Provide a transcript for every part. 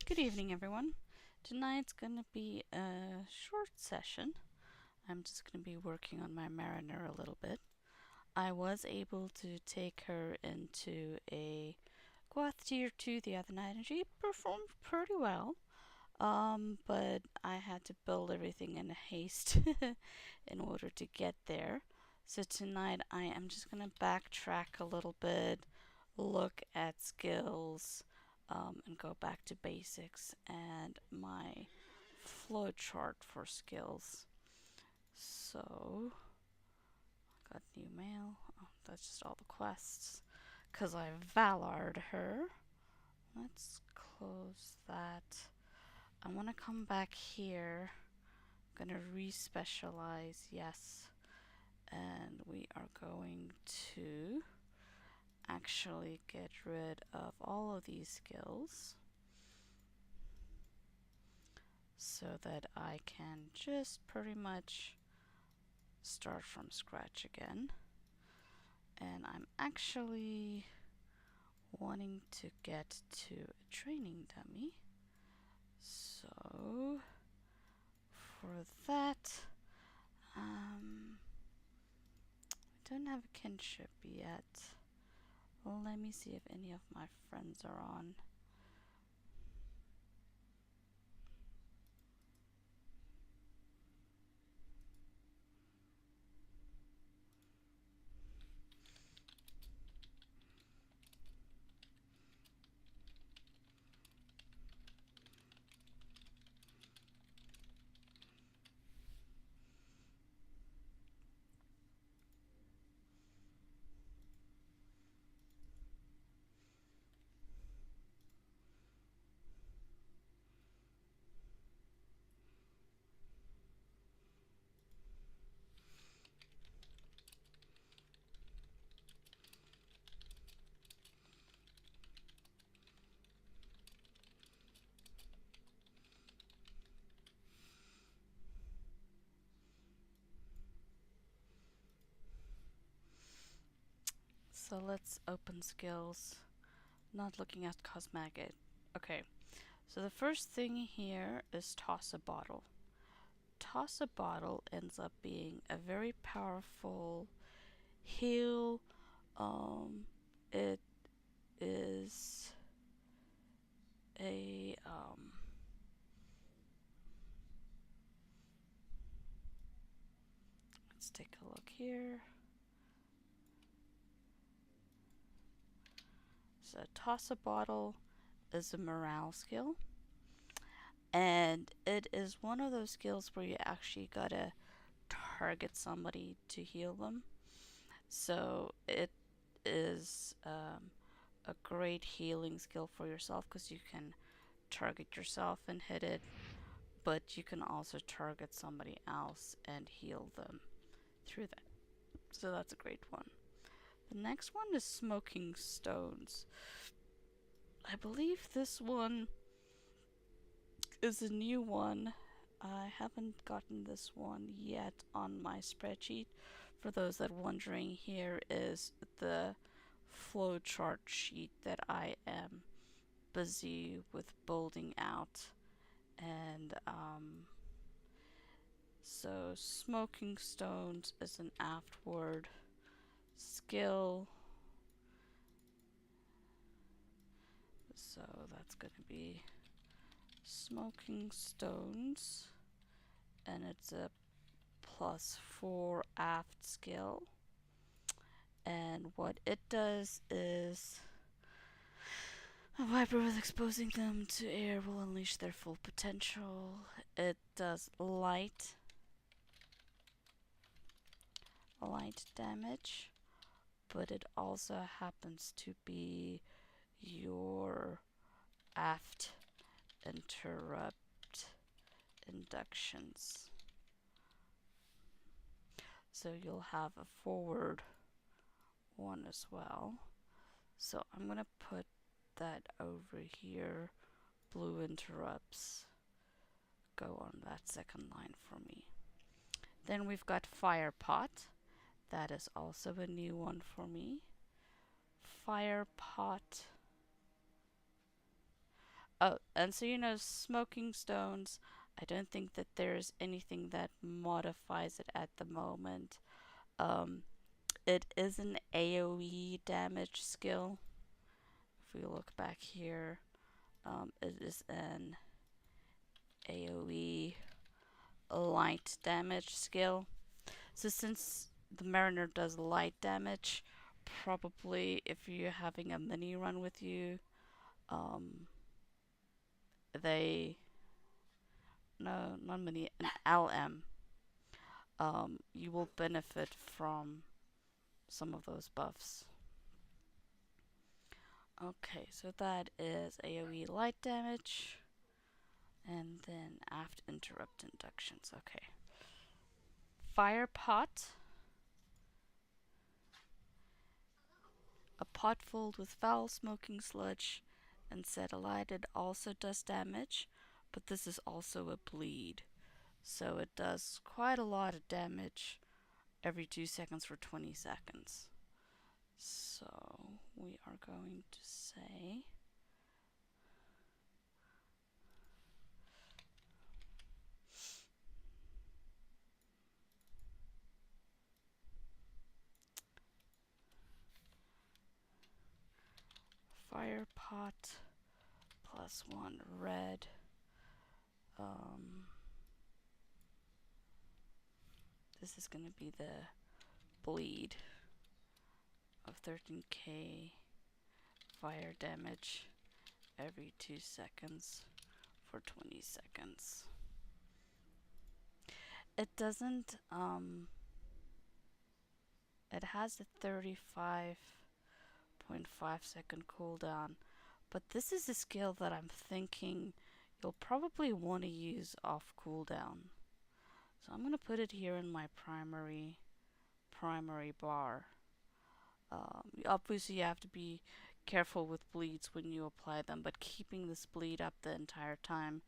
Good evening, everyone. Tonight's gonna be a short session. I'm just gonna be working on my Mariner a little bit. I was able to take her into a Guath Tier 2 the other night, and she performed pretty well. But I had to build everything in haste in order to get there. So tonight I am just gonna backtrack a little bit, look at skills, and go back to basics and my flow chart for skills. So, got new mail. Oh, that's just all the quests. Because I Valored her. Let's close that. I want to come back here. I'm going to re-specialize, yes. And we are going to actually get rid of all of these skills so that I can just pretty much start from scratch again. And I'm actually wanting to get to a training dummy. So for that, I don't have a kinship yet. Let me see if any of my friends are on. So let's open skills. Not looking at cosmetic. Okay, so the first thing here is toss a bottle. Toss a bottle ends up being a very powerful heal. It is a let's take a look here. So toss a bottle is a morale skill, and it is one of those skills where you actually gotta target somebody to heal them. So it is a great healing skill for yourself because you can target yourself and hit it, but you can also target somebody else and heal them through that. So that's a great one. The next one is smoking stones. I believe this one is a new one. I haven't gotten this one yet on my spreadsheet. For those that are wondering, here is the flowchart sheet that I am busy with building out. And so smoking stones is an afterward skill. So that's going to be smoking stones, and it's a +4 aft skill. And what it does is a viper with exposing them to air will unleash their full potential. It does light damage, but it also happens to be your aft interrupt inductions. So you'll have a forward one as well. So I'm gonna put that over here. Blue interrupts go on that second line for me. Then we've got fire pot. That is also a new one for me. Fire pot Oh, and so smoking stones. I don't think that there's anything that modifies it at the moment. Um, it is an AoE damage skill. If we look back here, it is an AoE light damage skill. So since the Mariner does light damage, probably if you're having a mini run with you, um, they no, not mini, an LM, you will benefit from some of those buffs. Okay, so that is AoE light damage, and then aft interrupt inductions. Okay, fire pot. A pot filled with foul smoking sludge and set alight. It also does damage, but this is also a bleed. So it does quite a lot of damage every 2 seconds for 20 seconds. So we are going to say fire pot +1 red. This is going to be the bleed of 13k fire damage every 2 seconds for 20 seconds. It doesn't, it has a 35.5-second cooldown, but this is a skill that I'm thinking you'll probably want to use off cooldown. So I'm going to put it here in my primary bar. Obviously you have to be careful with bleeds when you apply them, but keeping this bleed up the entire time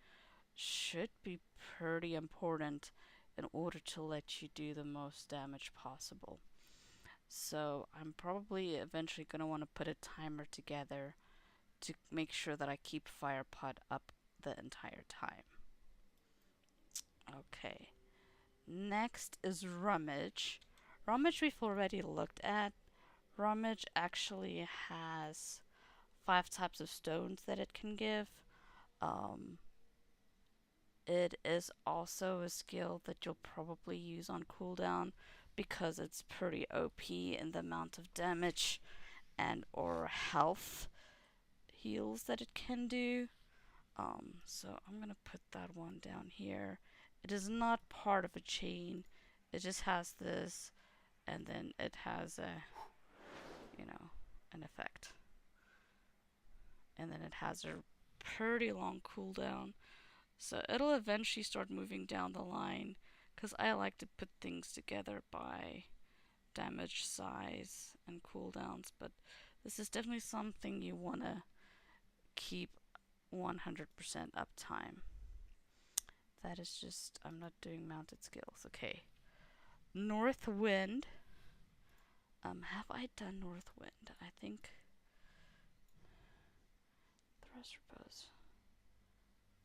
should be pretty important in order to let you do the most damage possible. So I'm probably eventually going to want to put a timer together to make sure that I keep fire pot up the entire time. Okay, next is rummage. Rummage we've already looked at. Rummage actually has 5 types of stones that it can give. Um, it is also a skill that you'll probably use on cooldown because it's pretty OP in the amount of damage and or health heals that it can do. So I'm gonna put that one down here. It is not part of a chain. It just has this, and then it has an effect. And then it has a pretty long cooldown. So it'll eventually start moving down the line because I like to put things together by damage size and cooldowns, but this is definitely something you want to keep 100% uptime. That is just, I'm not doing mounted skills. Okay. North Wind. Have I done North Wind? I think Thrust Repose.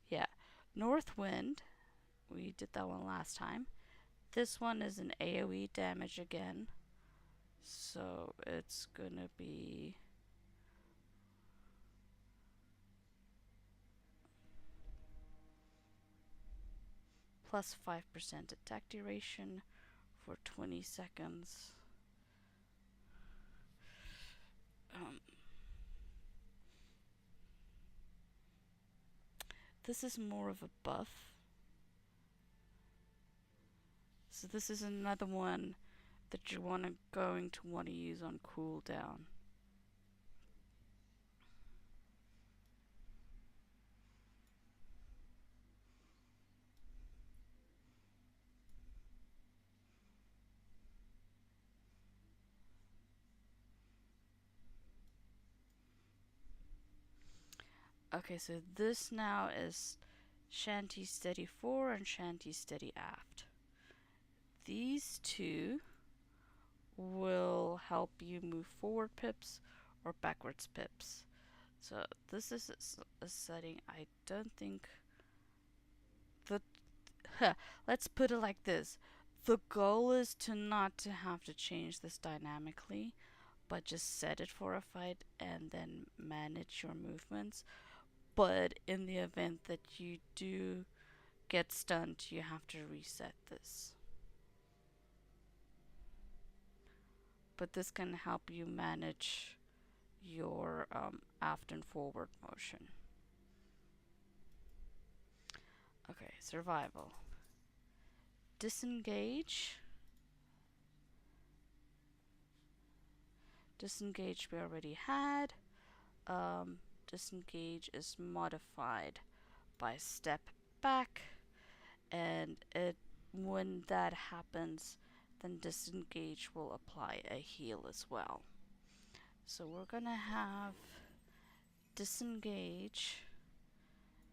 Yeah. North Wind. We did that one last time. This one is an AoE damage again. So it's gonna be plus 5% attack duration for 20 seconds. This is more of a buff. So this is another one that you're going to want to use on cooldown. Okay, so this now is Shanty Steady 4 and Shanty Steady Aft. These two will help you move forward pips or backwards pips. So this is a setting I don't think the let's put it like this. The goal is to not to have to change this dynamically, but just set it for a fight and then manage your movements. But in the event that you do get stunned, you have to reset this. But this can help you manage your aft and forward motion. Okay, survival. Disengage. Disengage we already had. Disengage is modified by step back, and when that happens, then disengage will apply a heal as well. So we're gonna have disengage,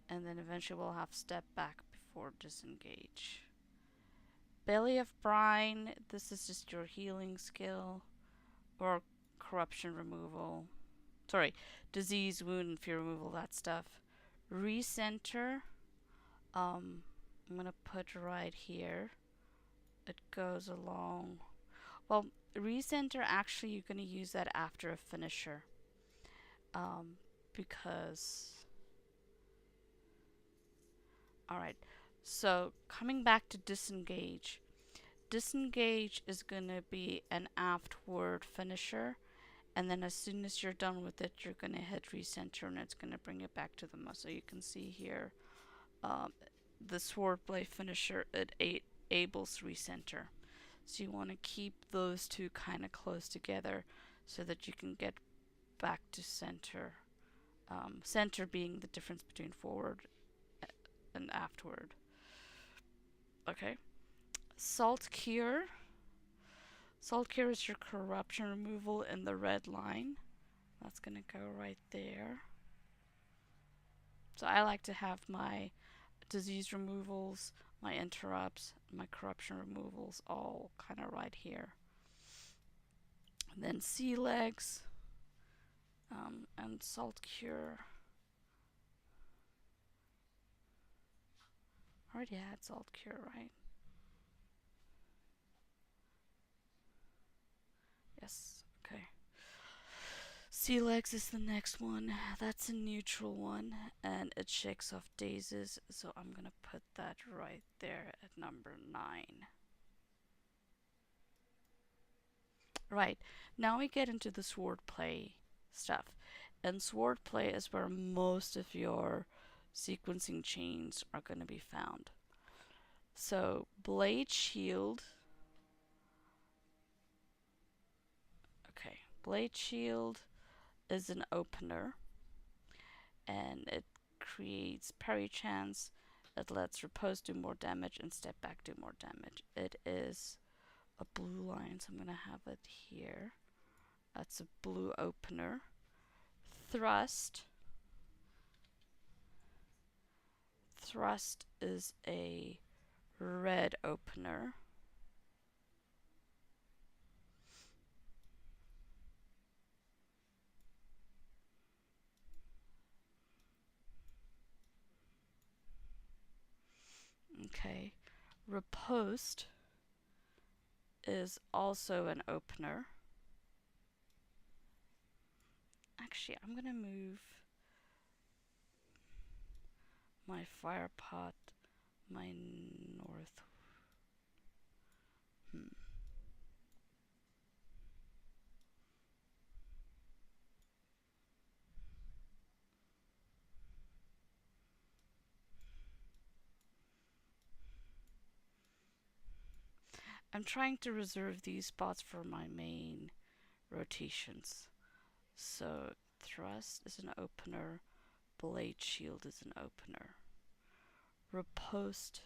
and then eventually we'll have step back before disengage. Belly of Brine, this is just your healing skill, or corruption removal. Sorry, disease, wound, and fear removal, that stuff. Recenter, I'm gonna put right here. It goes along. Well, recenter, actually, you're gonna use that after a finisher. Because. Alright, so coming back to disengage. Disengage is gonna be an aftward finisher. And then as soon as you're done with it, you're going to hit recenter and it's going to bring it back to the muscle. You can see here the swordblade finisher, it enables recenter. So you want to keep those two kind of close together so that you can get back to center. Center being the difference between forward and aftward. Okay. Salt Cure. Salt Cure is your corruption removal in the red line. That's going to go right there. So I like to have my disease removals, my interrupts, my corruption removals all kind of right here. And then sea legs and salt cure. I already had salt cure, right? Yes, okay. Sea legs is the next one. That's a neutral one and it shakes off dazes, so I'm gonna put that right there at number 9. Right, now we get into the swordplay stuff. And swordplay is where most of your sequencing chains are going to be found. So, blade shield. Okay, blade shield is an opener. And it creates parry chance. It lets riposte do more damage and step back do more damage. It is a blue line, so I'm going to have it here. That's a blue opener. Thrust. Thrust is a red opener. Okay. Riposte is also an opener. Actually, I'm gonna move my fire pot, my north. I'm trying to reserve these spots for my main rotations. So thrust is an opener, blade shield is an opener. Riposte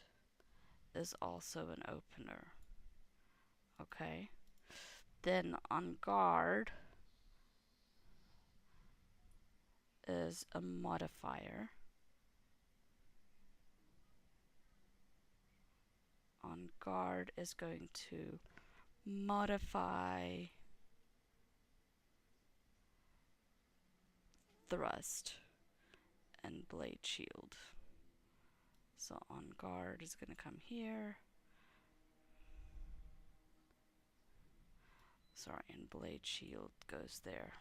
is also an opener. Okay. Then on guard is a modifier. On guard is going to modify thrust, and blade shield. So on guard is going to come here. Sorry, and blade shield goes there.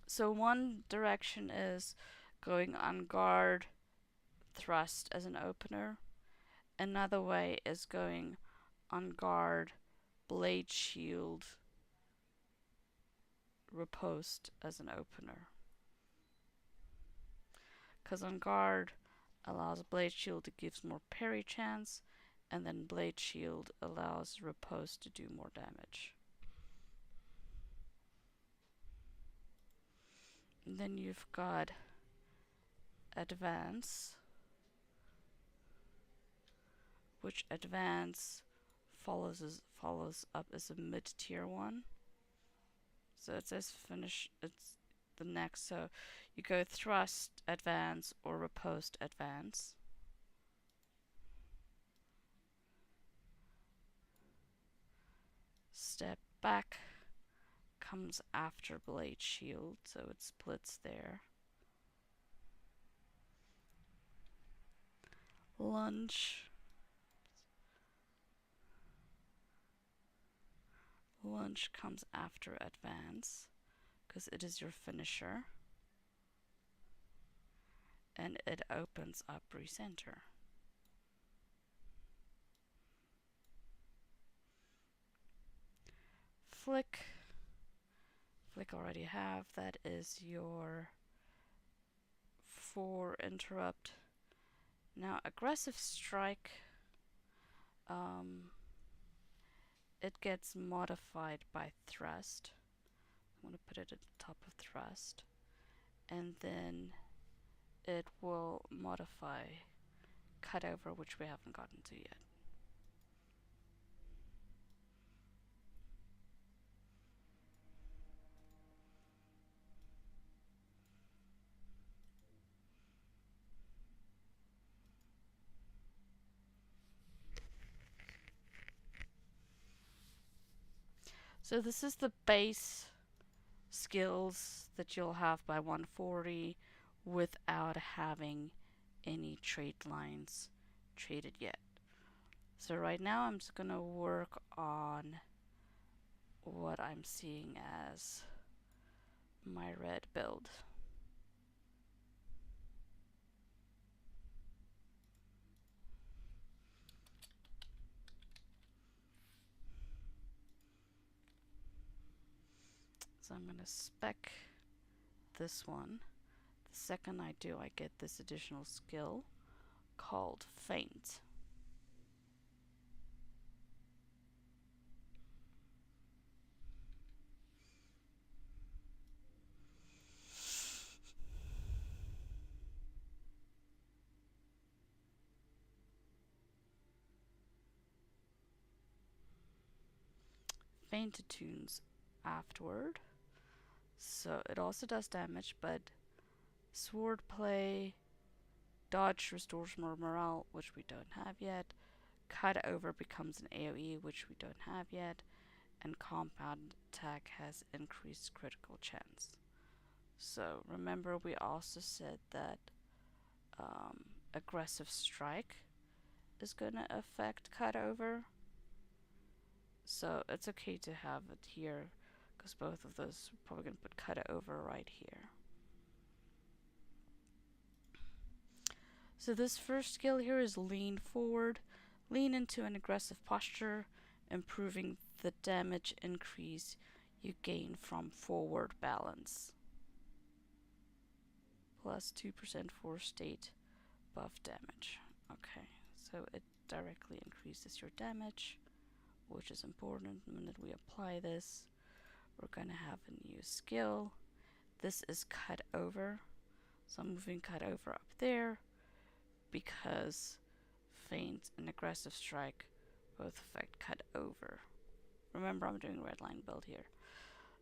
So one direction is going on guard, thrust as an opener. Another way is going on guard, blade shield, riposte as an opener. Because on guard allows blade shield to give more parry chance, and then blade shield allows riposte to do more damage. And then you've got advance, which advance follows up as a mid-tier one. So it says finish, it's the next. So you go thrust, advance, or riposte, advance. Step back comes after blade shield, so it splits there. Lunge. Lunge comes after advance, because it is your finisher. And it opens up recenter. Flick. Flick already have. That is your 4 interrupt. Now aggressive strike. It gets modified by thrust. I'm going to put it at the top of thrust. And then it will modify cut over, which we haven't gotten to yet. So this is the base skills that you'll have by 140 without having any trait lines traded yet. So right now I'm just going to work on what I'm seeing as my red build. So I'm going to spec this one. The second I do, I get this additional skill called Feint. Feint attunes afterward. So it also does damage, but sword play, dodge restores more morale, which we don't have yet. Cut over becomes an AoE, which we don't have yet. And compound attack has increased critical chance. So remember, we also said that aggressive strike is going to affect cut over. So it's okay to have it here, because both of those are probably going to put cut over right here. So this first skill here is lean forward. Lean into an aggressive posture, improving the damage increase you gain from forward balance. Plus 2% for state buff damage. Okay, so it directly increases your damage, which is important. The minute we apply this, we're going to have a new skill. This is cut over. So I'm moving cut over up there because feint and aggressive strike both affect cut over. Remember, I'm doing red line build here.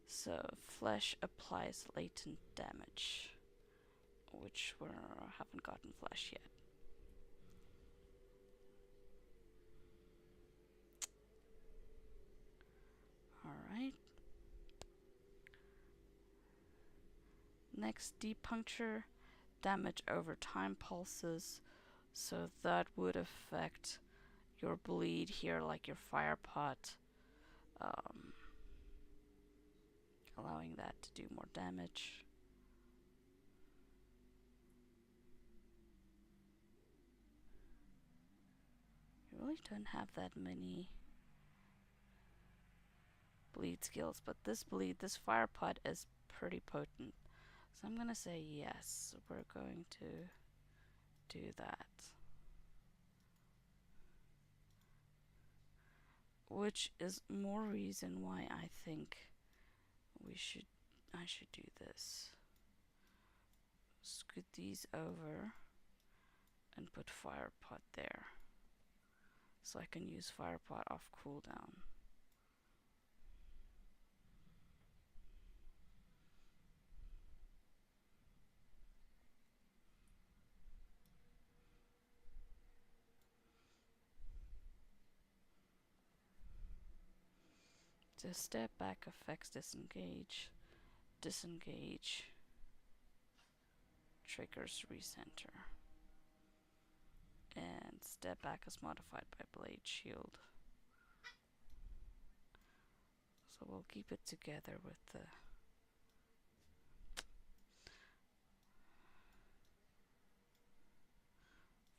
So flesh applies latent damage, which we haven't gotten flesh yet. Alright. Next, deep puncture, damage over time pulses. So that would affect your bleed here, like your fire pot, allowing that to do more damage. You really don't have that many bleed skills, but this fire pot is pretty potent. So I'm gonna say yes, we're going to do that. Which is more reason why I think I should do this. Scoot these over and put fire pot there. So I can use fire pot off cooldown. So step back affects disengage. Disengage triggers recenter. And step back is modified by blade shield. So we'll keep it together with the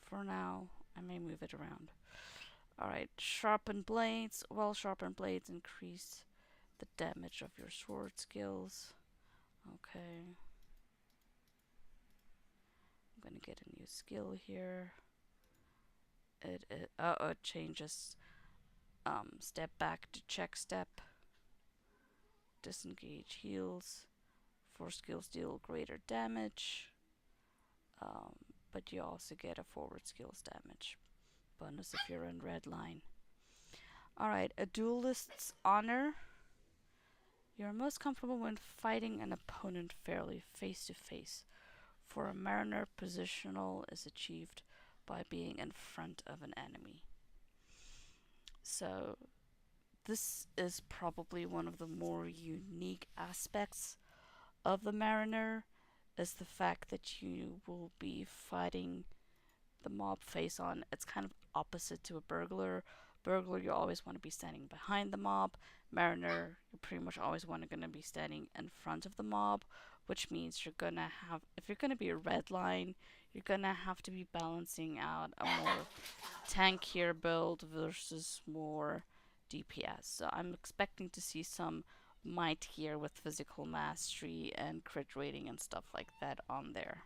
for now. I may move it around. Alright, sharpened blades. Well, sharpened blades increase the damage of your sword skills. Okay. I'm gonna get a new skill here. It changes step back to check step. Disengage heals. 4 skills deal greater damage. But you also get a forward skills damage bonus if you're in red line. Alright, a duelist's honor. You're most comfortable when fighting an opponent fairly face to face. For a mariner, positional is achieved by being in front of an enemy. So this is probably one of the more unique aspects of the mariner, is the fact that you will be fighting the mob face on. It's kind of opposite to a burglar. Burglar, you always want to be standing behind the mob. Mariner, you pretty much always going to be standing in front of the mob, which means you're gonna have, if you're gonna be a red line, you're gonna have to be balancing out a more tankier build versus more DPS. So I'm expecting to see some might here with physical mastery and crit rating and stuff like that on there.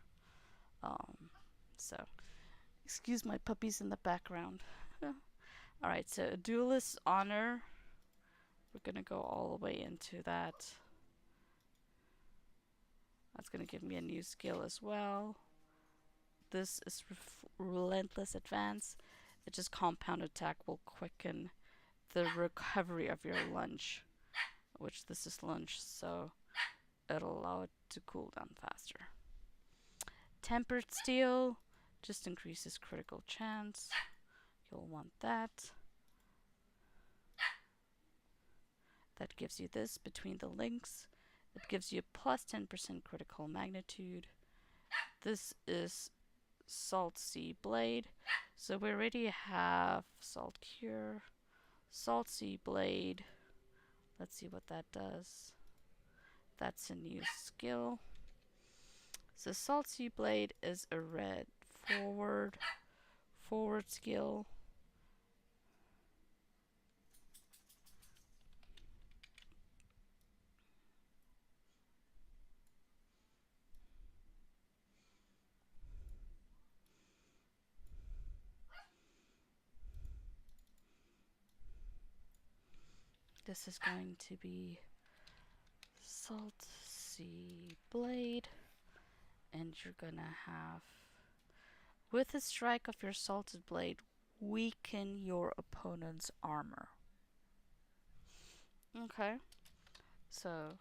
So excuse my puppies in the background. Alright, so duelist honor. We're gonna go all the way into that. That's gonna give me a new skill as well. This is relentless advance. It just compound attack will quicken the recovery of your lunge, which this is lunge, so it'll allow it to cool down faster. Tempered steel just increases critical chance. You'll want that. That gives you this between the links. It gives you plus 10% critical magnitude. This is Salt Sea Blade. So we already have Salt Cure, Salt Sea Blade. Let's see what that does. That's a new skill. So Salt Sea Blade is a red forward skill. This is going to be Salt Sea Blade, and you're gonna have, with a strike of your salted blade, weaken your opponent's armor. Okay, so,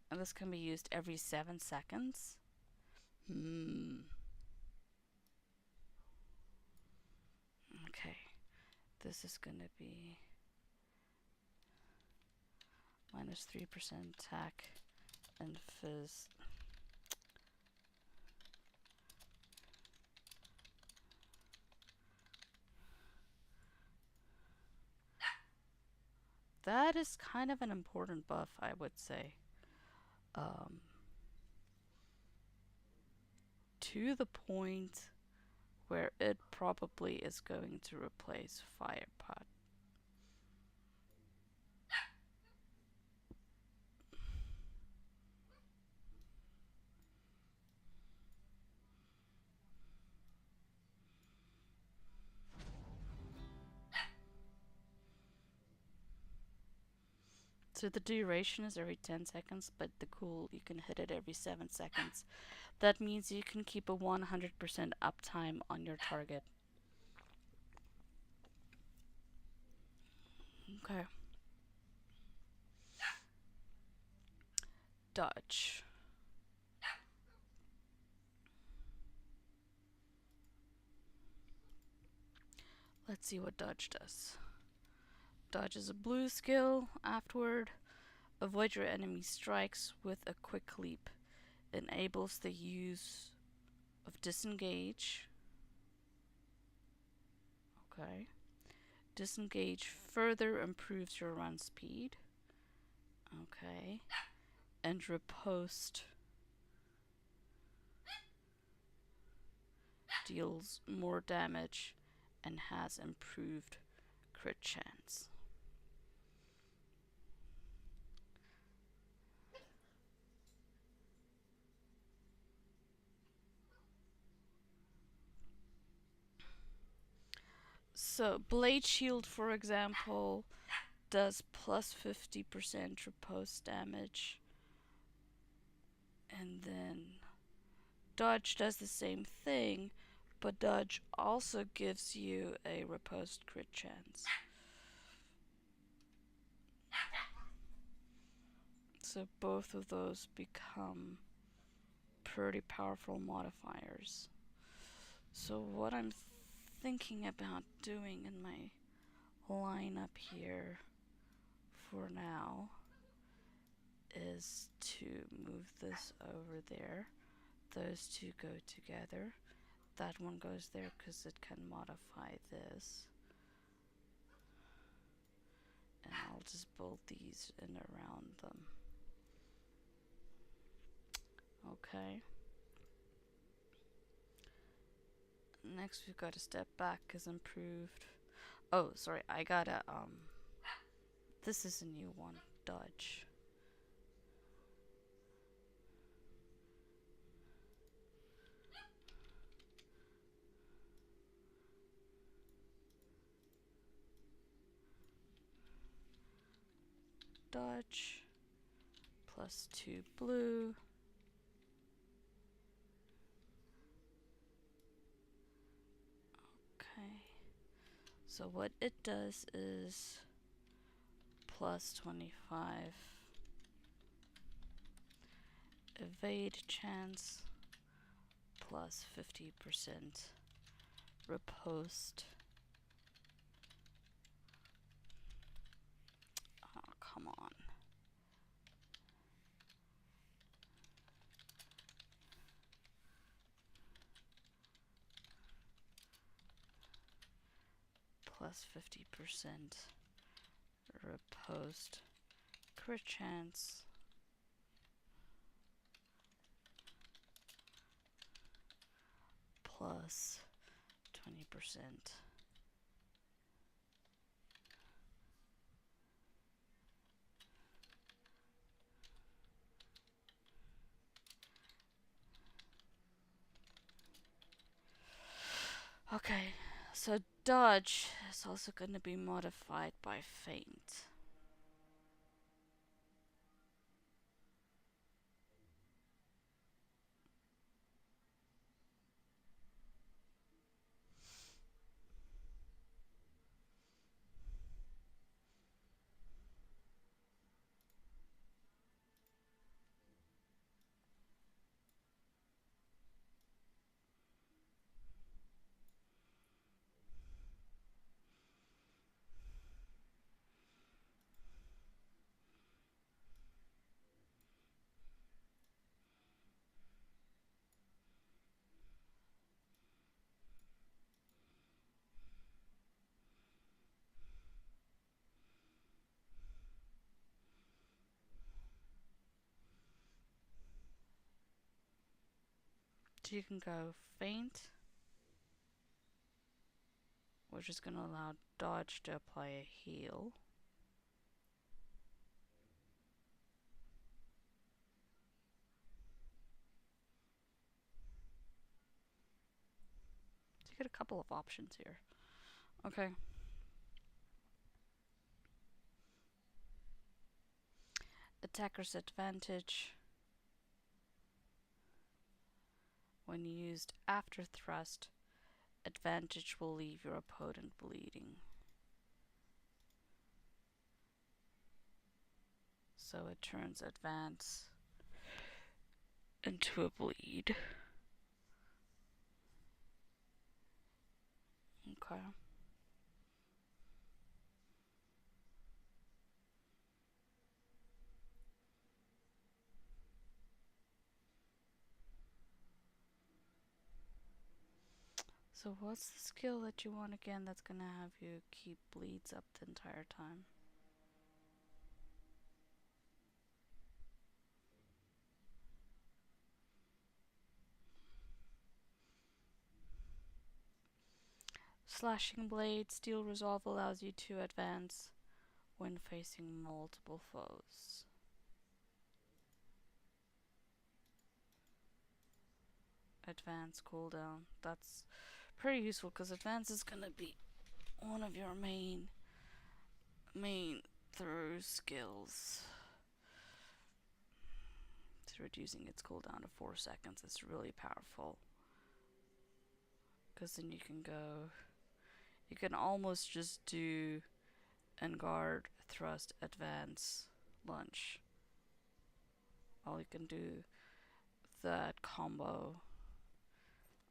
and this can be used every 7 seconds. Okay, this is gonna be minus 3% attack and fizz. That is kind of an important buff, I would say. Um, to the point where it probably is going to replace Fire Pot. So the duration is every 10 seconds, but the cool, you can hit it every 7 seconds. That means you can keep a 100% uptime on your target. Okay. Dodge. Let's see what dodge does. Dodge is a blue skill. Afterward, avoid your enemy strikes with a quick leap. Enables the use of disengage. Okay. Disengage further improves your run speed. Okay. And riposte deals more damage and has improved crit chance. So Blade Shield, for example, does plus 50% riposte damage. And then Dodge does the same thing, but Dodge also gives you a riposte crit chance. So both of those become pretty powerful modifiers. So what I'm thinking about doing in my lineup here for now is to move this over there. Those two go together. That one goes there because it can modify this. And I'll just build these in around them. Okay. Next we've got a step back is improved. Oh, sorry, I gotta, this is a new one, dodge. Dodge, plus 2 blue. Okay. So what it does is plus 25 evade chance, plus 50% riposte. Oh, come on. Plus 50% riposte crit chance. Plus 20%. Okay, so dodge is also going to be modified by feint. You can go feint, which is going to allow dodge to apply a heal. So you get a couple of options here. Okay. Attacker's advantage. When used after thrust, advantage will leave your opponent bleeding. So it turns advance into a bleed. Okay. So what's the skill that you want again that's gonna have you keep bleeds up the entire time? Slashing Blade. Steel Resolve allows you to advance when facing multiple foes. Advance cooldown. That's pretty useful because advance is gonna be one of your main throw skills. It's reducing its cooldown to 4 seconds. It's really powerful. Because then you can almost just do and guard, thrust, advance, lunge. All you can do that combo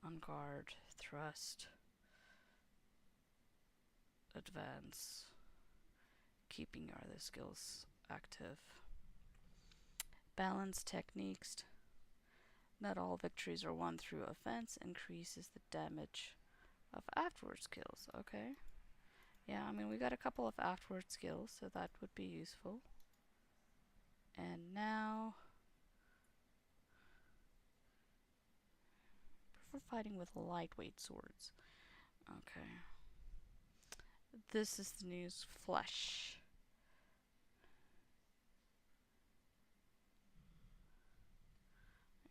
on guard, thrust, advance, keeping your other skills active. Balance techniques. Not all victories are won through offense. Increases the damage of afterward skills. Okay. Yeah, I mean, we got a couple of afterward skills, so that would be useful. And now, prefer fighting with lightweight swords. Okay. This is the news flesh.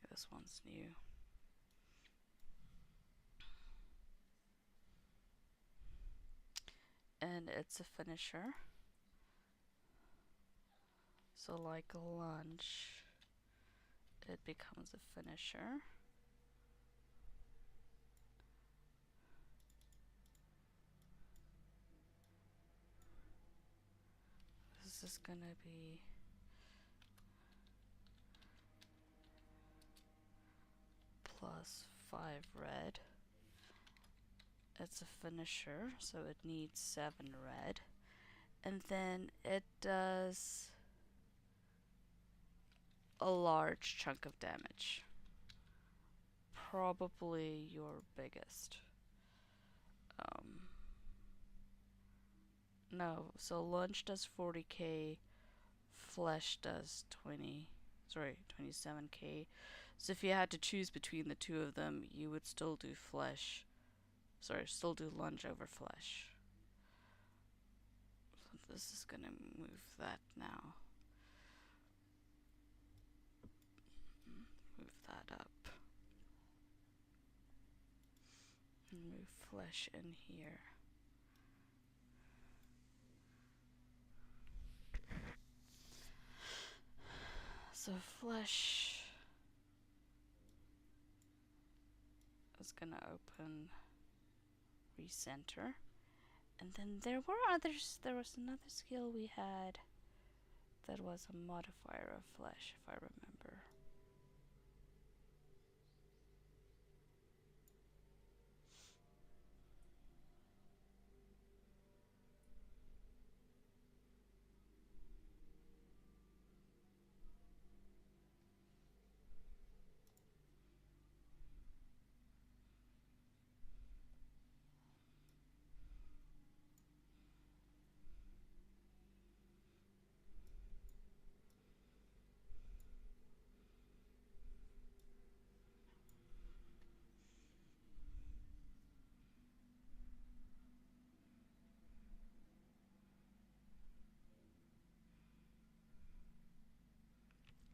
This one's new. And it's a finisher. So like a lunge, it becomes a finisher. This is gonna be +5 red. It's a finisher, so it needs 7 red. And then it does a large chunk of damage. Probably your biggest. No, so lunge does 40k, flesh does 27k. So if you had to choose between the two of them, you would still do still do lunge over flesh. So this is gonna move that now. Move that up. And move flesh in here. So flesh is gonna open recenter. And then there were others. There was another skill we had that was a modifier of flesh, if I remember.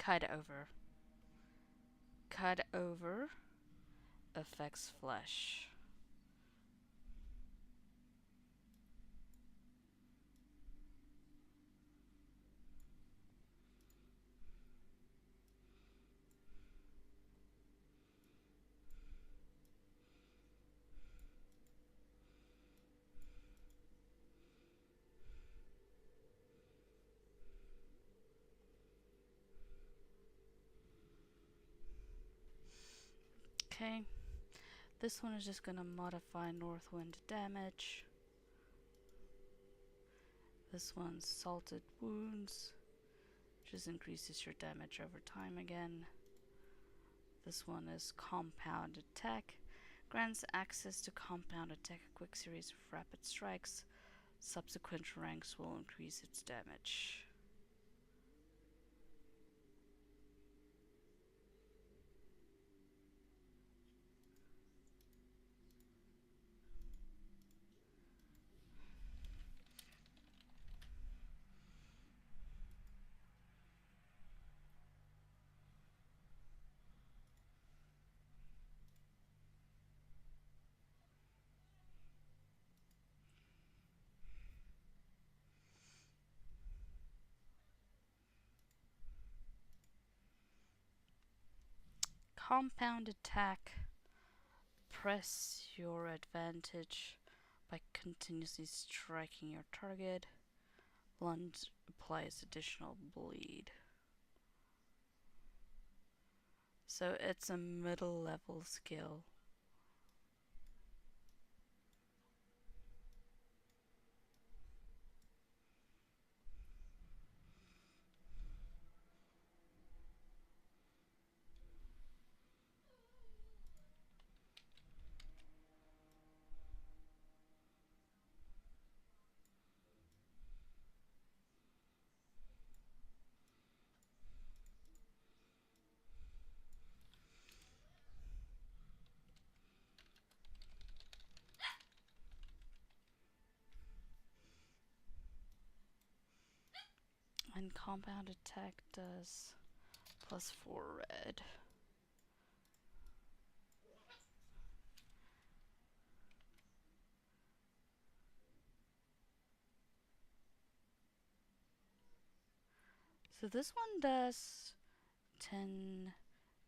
cut over. Cut over affects flesh. Okay, this one is just going to modify north wind damage. This one's salted wounds, just increases your damage over time again. This one is compound attack, grants access to compound attack, a quick series of rapid strikes. Subsequent ranks will increase its damage. Compound attack. Press your advantage by continuously striking your target. Lunge applies additional bleed. So it's a middle level skill. And compound attack does +4 red. So this one does 10,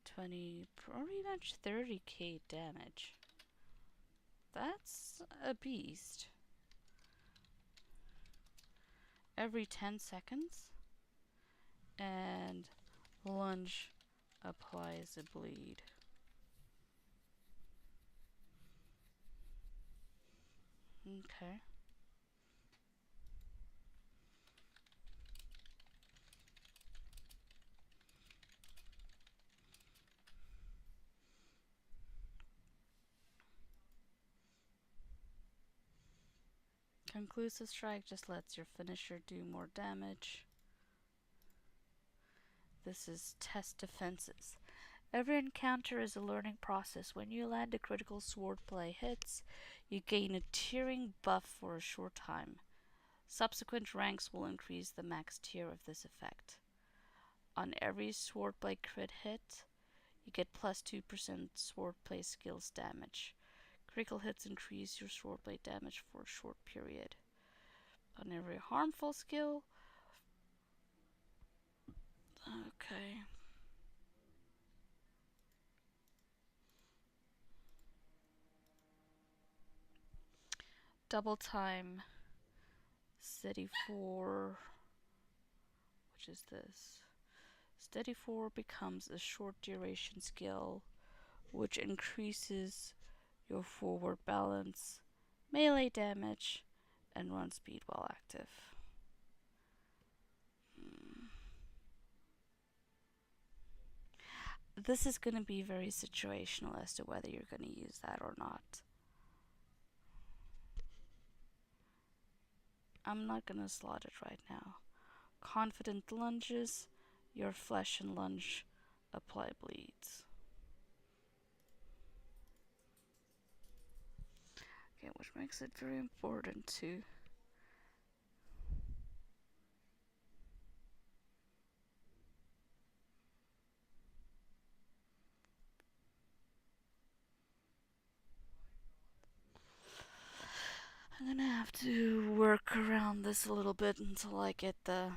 20, pretty much 30k damage. That's a beast. Every 10 seconds. And lunge applies a bleed. Okay. Conclusive strike just lets your finisher do more damage. This is test defenses. Every encounter is a learning process. When you land a critical swordplay hits, you gain a tearing buff for a short time. Subsequent ranks will increase the max tier of this effect. On every swordplay crit hit, you get plus 2% swordplay skills damage. Critical hits increase your swordplay damage for a short period. On every harmful skill, okay. Double time, steady 4, which is this. Steady 4 becomes a short duration skill, which increases your forward balance, melee damage, and run speed while active. This is going to be very situational as to whether you're going to use that or not. I'm not going to slot it right now. Confident lunges, your flesh and lunge apply bleeds. Okay, which makes it very important to have to work around this a little bit until I get the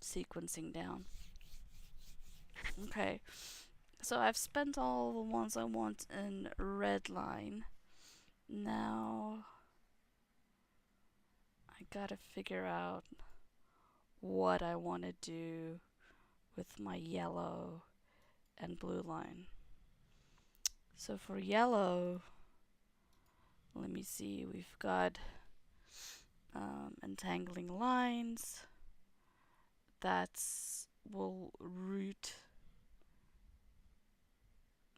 sequencing down. Okay, so I've spent all the ones I want in red line. Now I gotta figure out what I want to do with my yellow and blue line. So for yellow, let me see, we've got entangling lines. That's will root.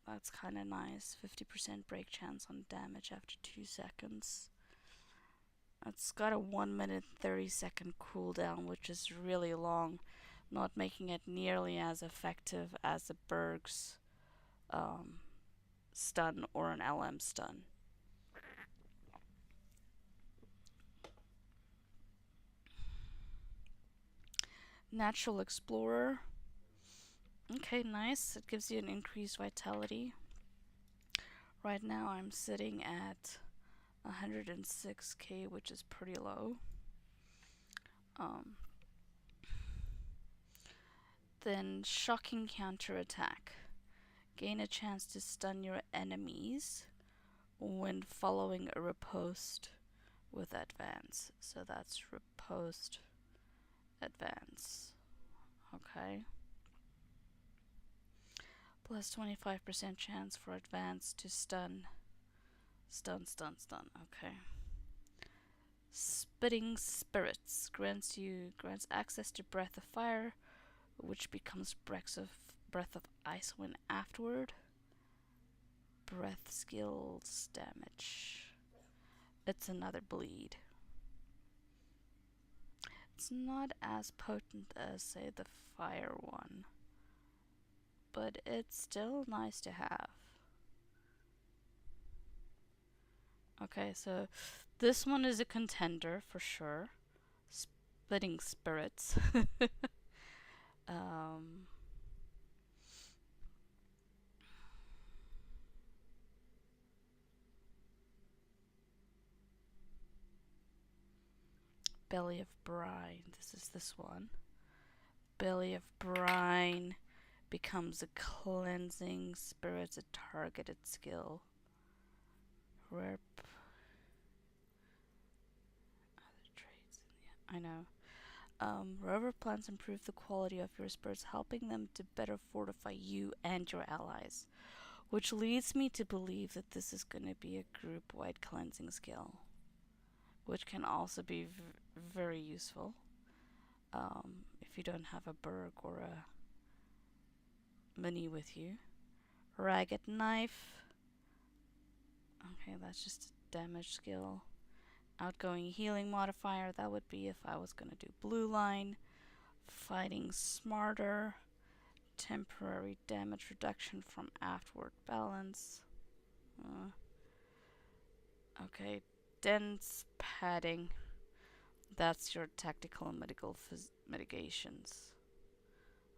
That's kind of nice. 50% break chance on damage after 2 seconds. It's got a 1 minute 30-second cooldown, which is really long, not making it nearly as effective as a Berg's stun or an LM stun. Natural Explorer. Okay, nice. It gives you an increased vitality. Right now I'm sitting at 106k, which is pretty low. Then Shocking Counterattack. Gain a chance to stun your enemies when following a riposte with advance. So that's riposte, advance. Okay. Plus 25% chance for advance to stun. Stun. Okay. Spitting Spirits grants access to Breath of Fire, which becomes Breath of Ice when afterward. Breath skills damage. It's another bleed. It's not as potent as, say, the fire one, but it's still nice to have. Okay, so this one is a contender for sure. Splitting Spirits. Belly of Brine. This is this one. Belly of Brine becomes a cleansing spirits, a targeted skill. Rare other traits. Yeah, I know. Wherever plants improve the quality of your spirits, helping them to better fortify you and your allies. Which leads me to believe that this is going to be a group-wide cleansing skill, which can also be very useful if you don't have a Berg or a Mini with you. Ragged Knife. Okay, that's just a damage skill. Outgoing healing modifier, that would be if I was going to do blue line. Fighting Smarter. Temporary damage reduction from afterward balance. Okay, dense padding. That's your tactical and medical mitigations.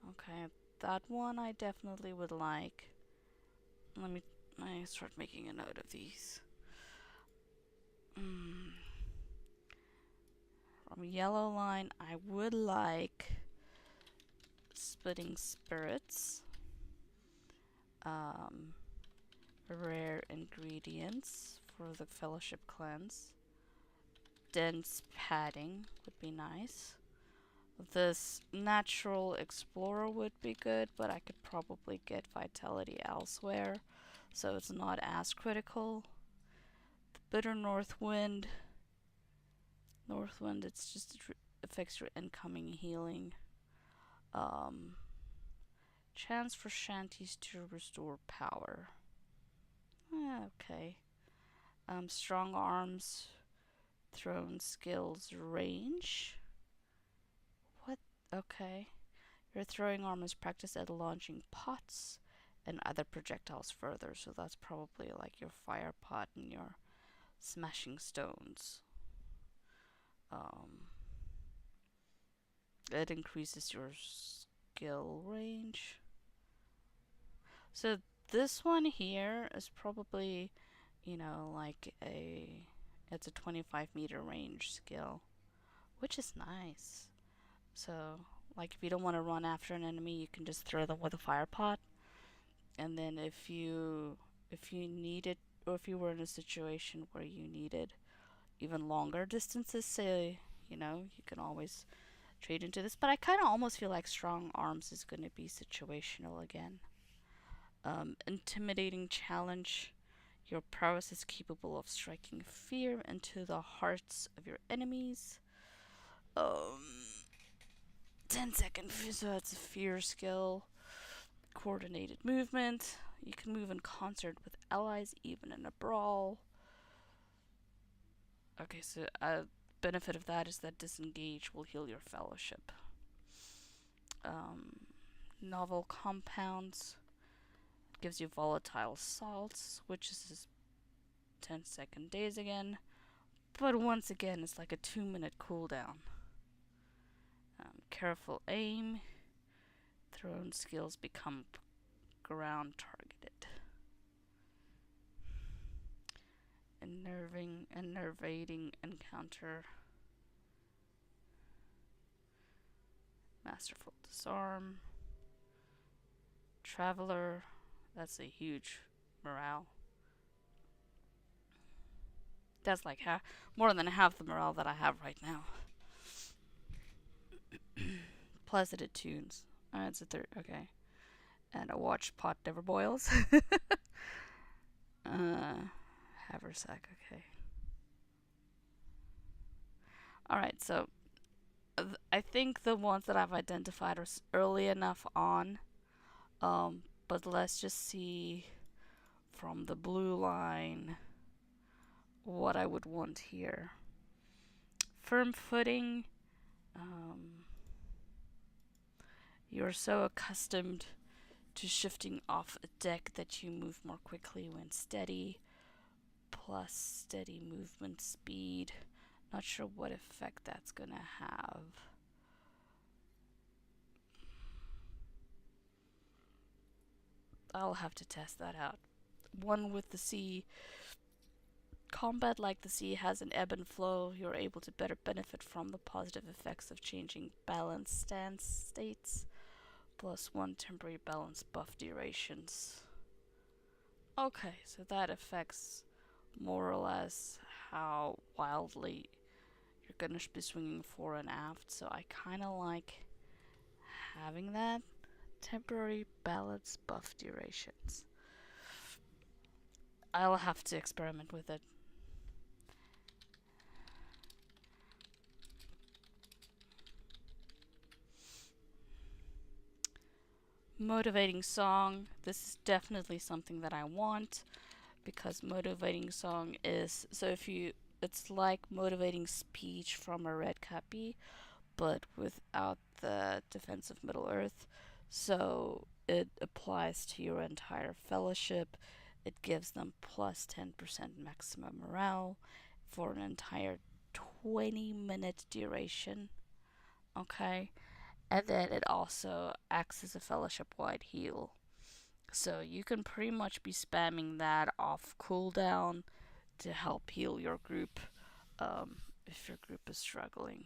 Okay, that one I definitely would like. Let me start making a note of these. From yellow line, I would like Splitting Spirits. Rare ingredients for the Fellowship Cleanse. Dense padding would be nice. This Natural Explorer would be good, but I could probably get Vitality elsewhere, so it's not as critical. The Bitter North Wind. It's just affects your incoming healing. Chance for shanties to restore power. Okay. Strong Arms. Thrown skills range. What? Okay. Your throwing arm is practiced at launching pots and other projectiles further, so that's probably like your fire pot and your smashing stones. It increases your skill range. So this one here is probably, like a It's a 25-meter range skill, which is nice. So, like if you don't want to run after an enemy, you can just throw them with a fire pot. And then if you needed, or if you were in a situation where you needed even longer distances, say, you can always trade into this. But I kind of almost feel like strong arms is going to be situational again. Intimidating challenge. Your prowess is capable of striking fear into the hearts of your enemies. Um, 10-second, so that's a fear skill. Coordinated movement. You can move in concert with allies, even in a brawl. Okay, so benefit of that is that disengage will heal your fellowship. Um, Novel compounds gives you volatile salts, which is 10-second daze again. But once again, it's like a 2-minute cooldown. Careful aim. Thrown skills become ground targeted. Enervating encounter. Masterful disarm. Traveler. That's a huge morale. That's like more than half the morale that I have right now. Pleasant tunes. It's a third. Okay. And a watch pot never boils. Haversack. Okay. All right. So I think the ones that I've identified are early enough on. But let's just see from the blue line what I would want here. Firm footing. You're so accustomed to shifting off a deck that you move more quickly when steady, plus steady movement speed. Not sure what effect that's gonna have. I'll have to test that out. One with the sea. Combat like the sea has an ebb and flow. You're able to better benefit from the positive effects of changing balance stance states. Plus 1 temporary balance buff durations. Okay, so that affects more or less how wildly you're gonna be swinging fore and aft. So I kind of like having that. Temporary balance buff durations. I'll have to experiment with it. Motivating song. This is definitely something that I want, because motivating song is, so if you, it's like motivating speech from a red cappy, but without the defense of Middle Earth. So it applies to your entire fellowship. It gives them plus 10% maximum morale for an entire 20-minute duration. Okay? And then it also acts as a fellowship-wide heal. So you can pretty much be spamming that off cooldown to help heal your group if your group is struggling.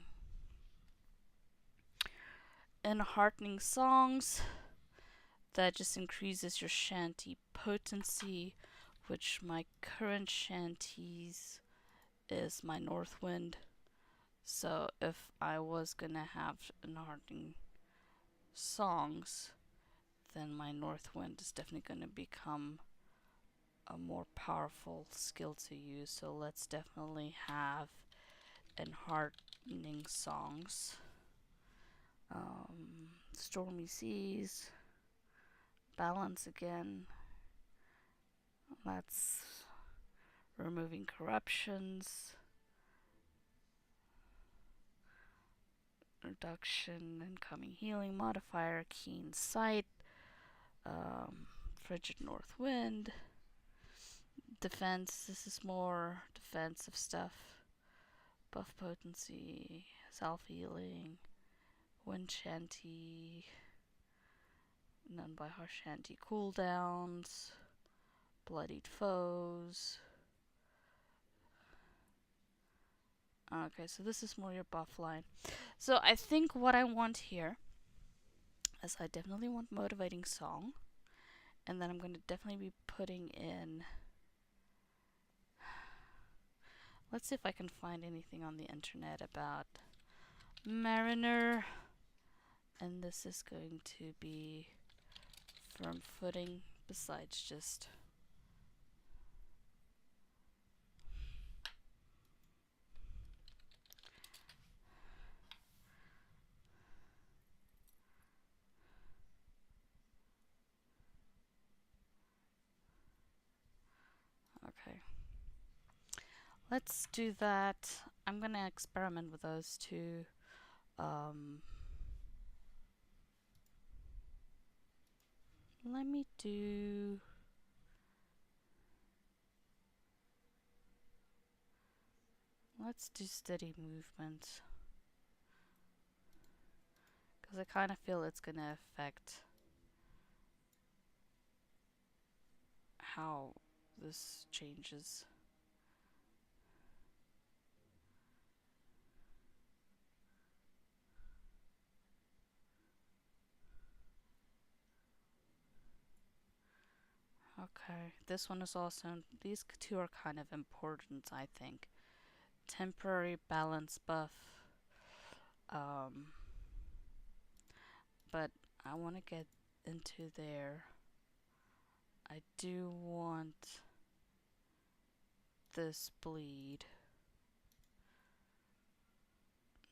Enheartening songs, that just increases your shanty potency, which my current shanties is my north wind. So if I was gonna have enheartening songs, then my north wind is definitely gonna become a more powerful skill to use. So let's definitely have enheartening songs. Stormy seas, balance again. That's removing corruptions, reduction, incoming healing modifier, keen sight, frigid north wind, defense. This is more defensive stuff. Buff potency, self healing, wind shanty, none by harsh shanty cooldowns, bloodied foes, Okay, so this is more your buff line. So I think what I want here is I definitely want motivating song. And then I'm going to definitely be putting in... Let's see if I can find anything on the internet about Mariner. And this is going to be firm footing besides just... Okay. Let's do that. I'm going to experiment with those two. Let me do... Let's do steady movement. Because I kind of feel it's going to affect how this changes. Okay, this one is also... These two are kind of important, I think. Temporary balance buff. But I want to get into there. I do want this bleed.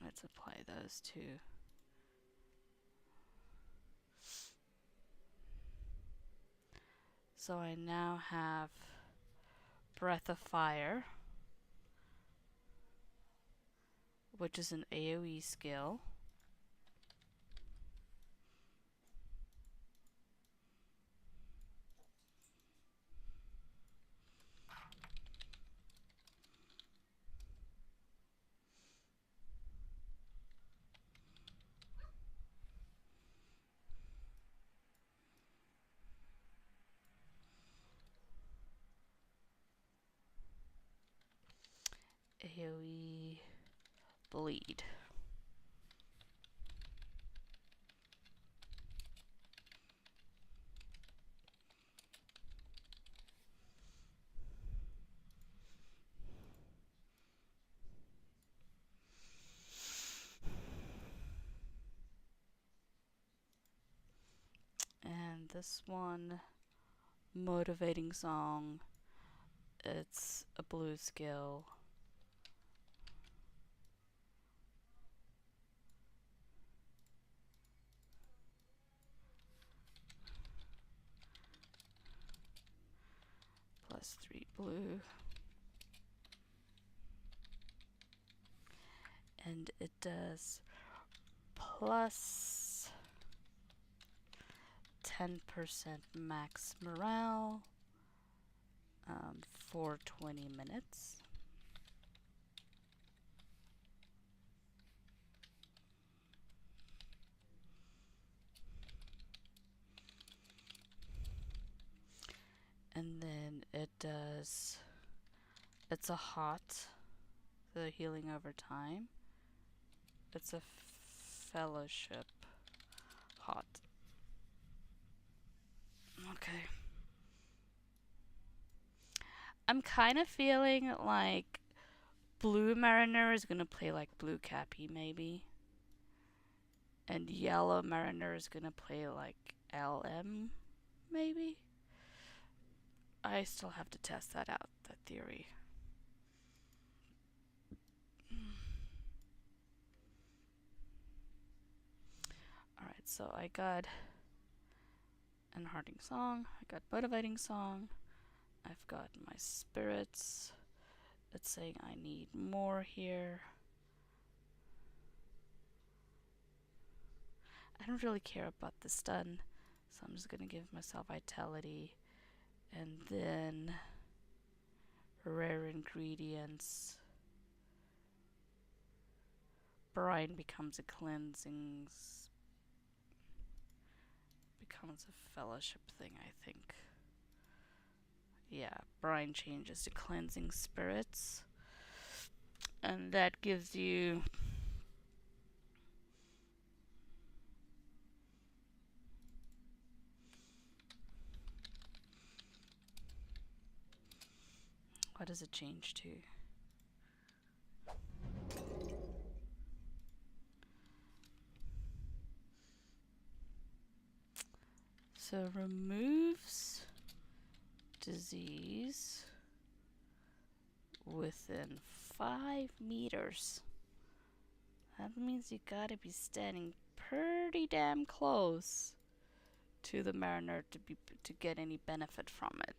Let's apply those two. So I now have Breath of Fire, which is an AoE skill. AoE bleed. And this one, motivating song. It's a blue skill. +3 blue. And it does plus 10% max morale for 20 minutes. And then it does... It's a hot, the healing over time. It's a fellowship hot. Okay. I'm kind of feeling like Blue Mariner is gonna play like Blue Cappy, maybe. And Yellow Mariner is gonna play like LM, maybe? I still have to test that out, that theory. Alright, so I got Enheartening Song, I got Motivating Song, I've got my spirits. It's saying I need more here. I don't really care about the stun, so I'm just gonna give myself vitality. And then rare ingredients. Brine becomes a cleansing, becomes a fellowship thing, I think. Yeah, brine changes to cleansing spirits. And that gives you what does it change to? So removes disease within 5 meters. That means you gotta be standing pretty damn close to the mariner to get any benefit from it.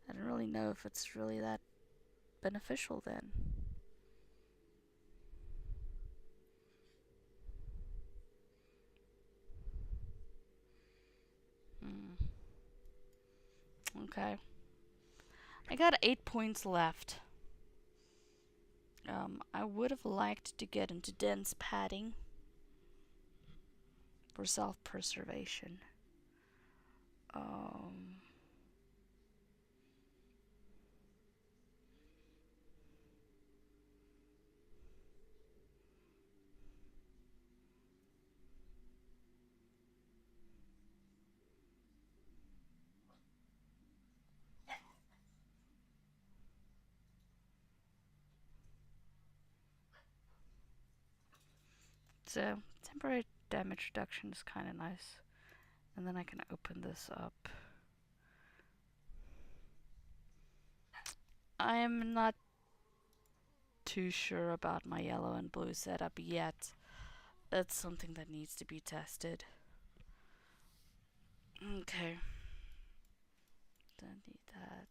I don't really know if it's really that beneficial then. Okay. I got 8 points left. I would have liked to get into dense padding for self-preservation. Um, so temporary damage reduction is kind of nice. And then I can open this up. I am not too sure about my yellow and blue setup yet. That's something that needs to be tested. Okay. Don't need that.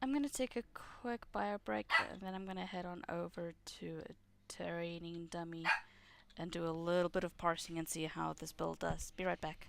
I'm gonna take a quick bio break and then I'm gonna head on over to a terrain dummy and do a little bit of parsing and see how this build does. Be right back.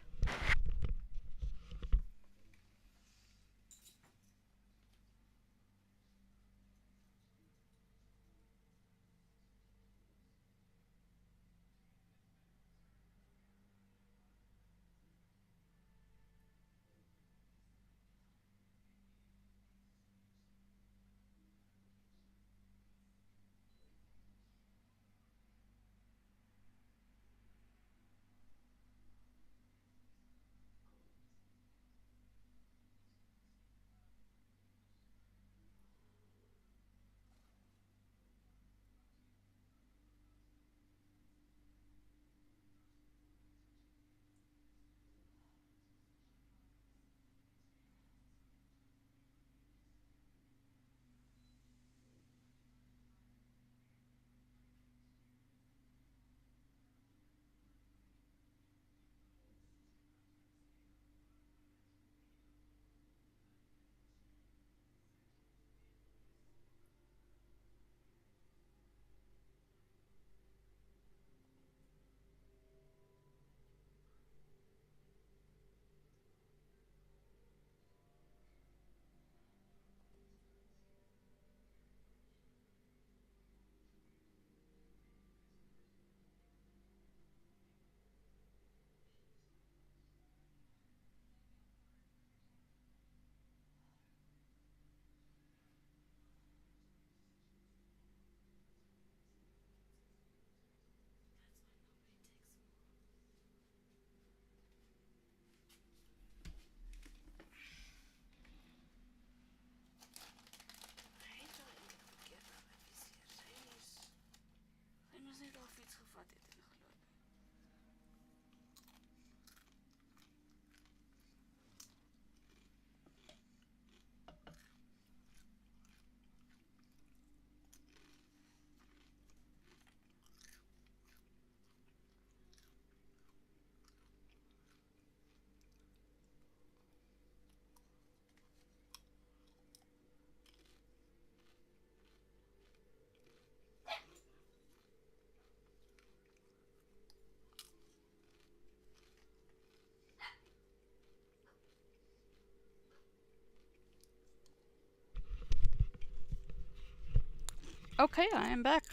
Okay, I am back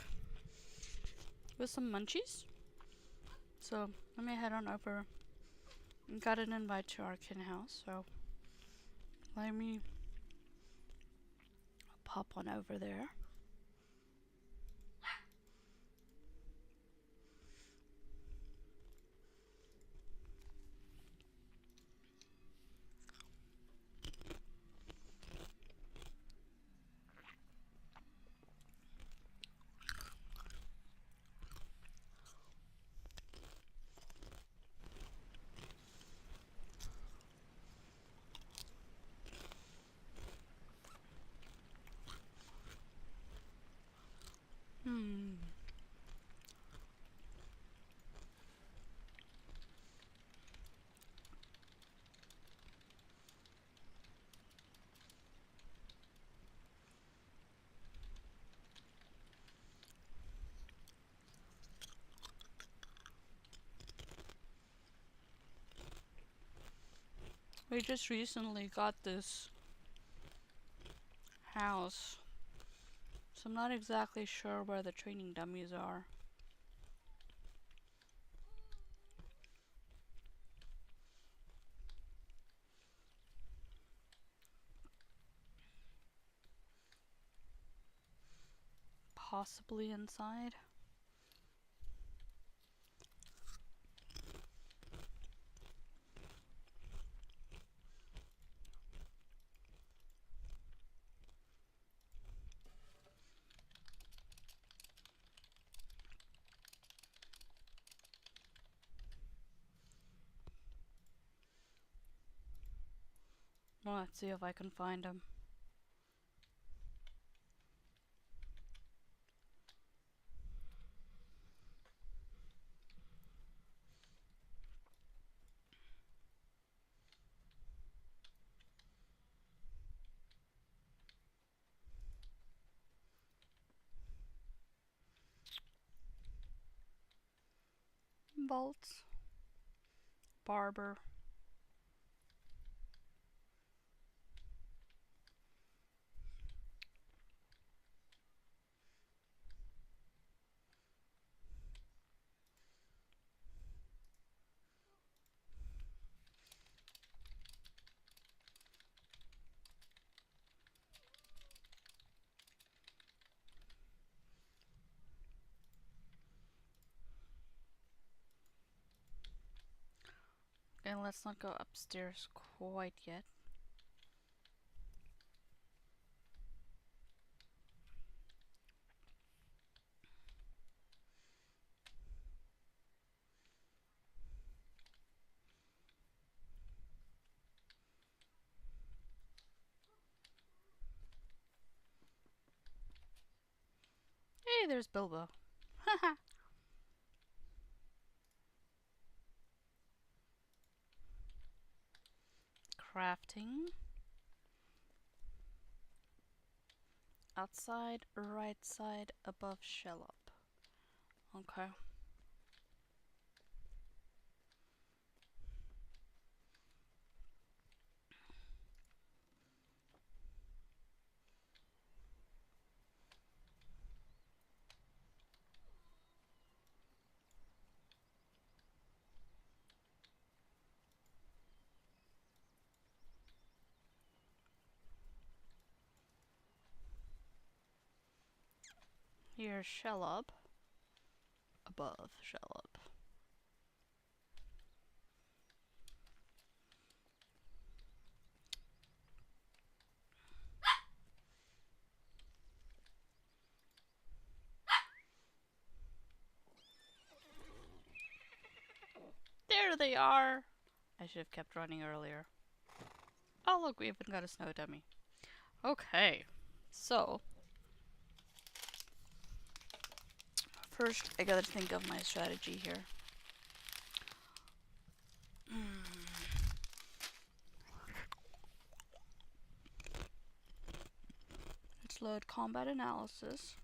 with some munchies. So let me head on over. Got an invite to our kin house, so let me pop on over there. Hmm. We just recently got this house, so I'm not exactly sure where the training dummies are. Possibly inside. Well, let's see if I can find them. Vaults. Barber. And let's not go upstairs quite yet. Hey, there's Bilbo. Haha. Crafting. Outside, right side, above shell up. Okay. Here's shell up. Above shell up. There they are! I should have kept running earlier. Oh look, we even got a snow dummy. Okay, so first I gotta think of my strategy here. Let's load combat analysis.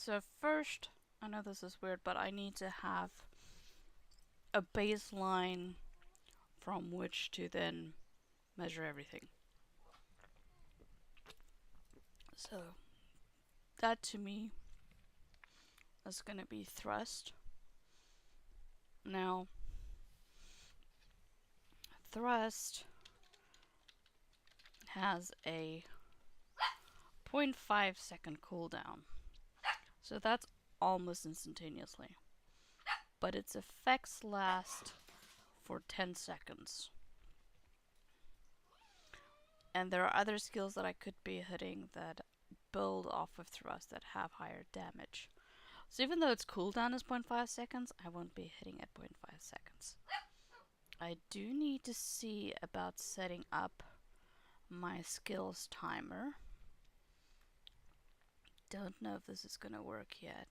So first, I know this is weird, but I need to have a baseline from which to then measure everything. So that to me is going to be thrust. Now, thrust has a 0.5 second cooldown. So that's almost instantaneously. But its effects last for 10 seconds. And there are other skills that I could be hitting that build off of thrust that have higher damage. So even though its cooldown is 0.5 seconds, I won't be hitting at 0.5 seconds. I do need to see about setting up my skills timer. Don't know if this is gonna work yet.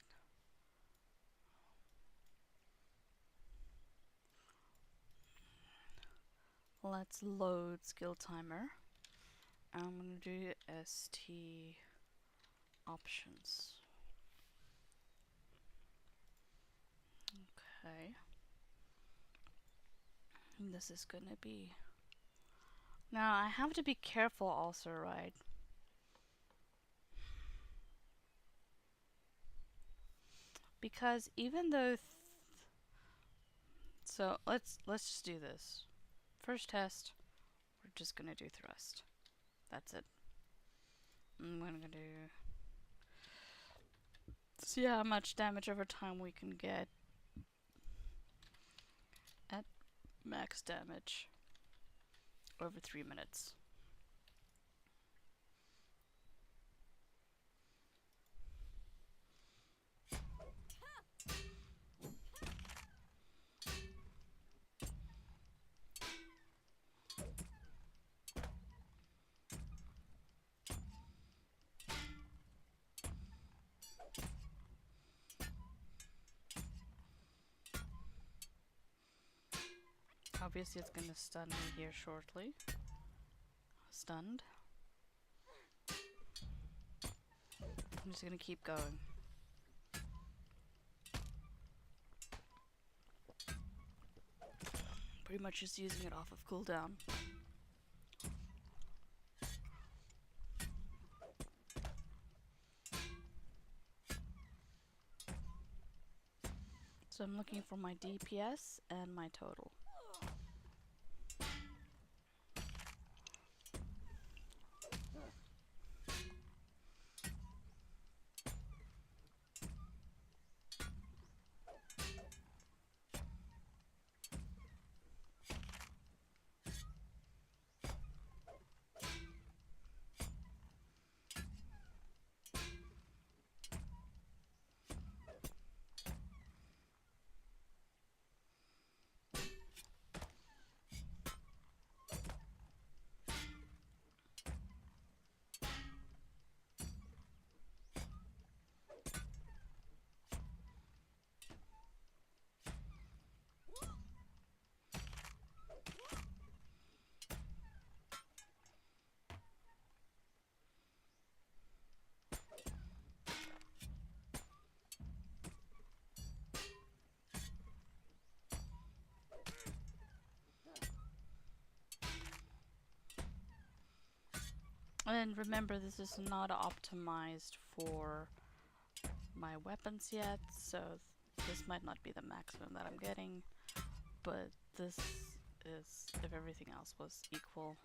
Let's load skill timer. I'm gonna do ST options. Okay. And this is gonna be... Now I have to be careful also, right? Because even though so let's just do this. First test, we're just gonna do thrust. That's it. I'm gonna do see how much damage over time we can get at max damage over 3 minutes. Obviously it's gonna stun me here shortly. Stunned. I'm just gonna keep going. Pretty much just using it off of cooldown. So I'm looking for my DPS and my total. And remember, this is not optimized for my weapons yet, so this might not be the maximum that I'm getting, but this is if everything else was equal.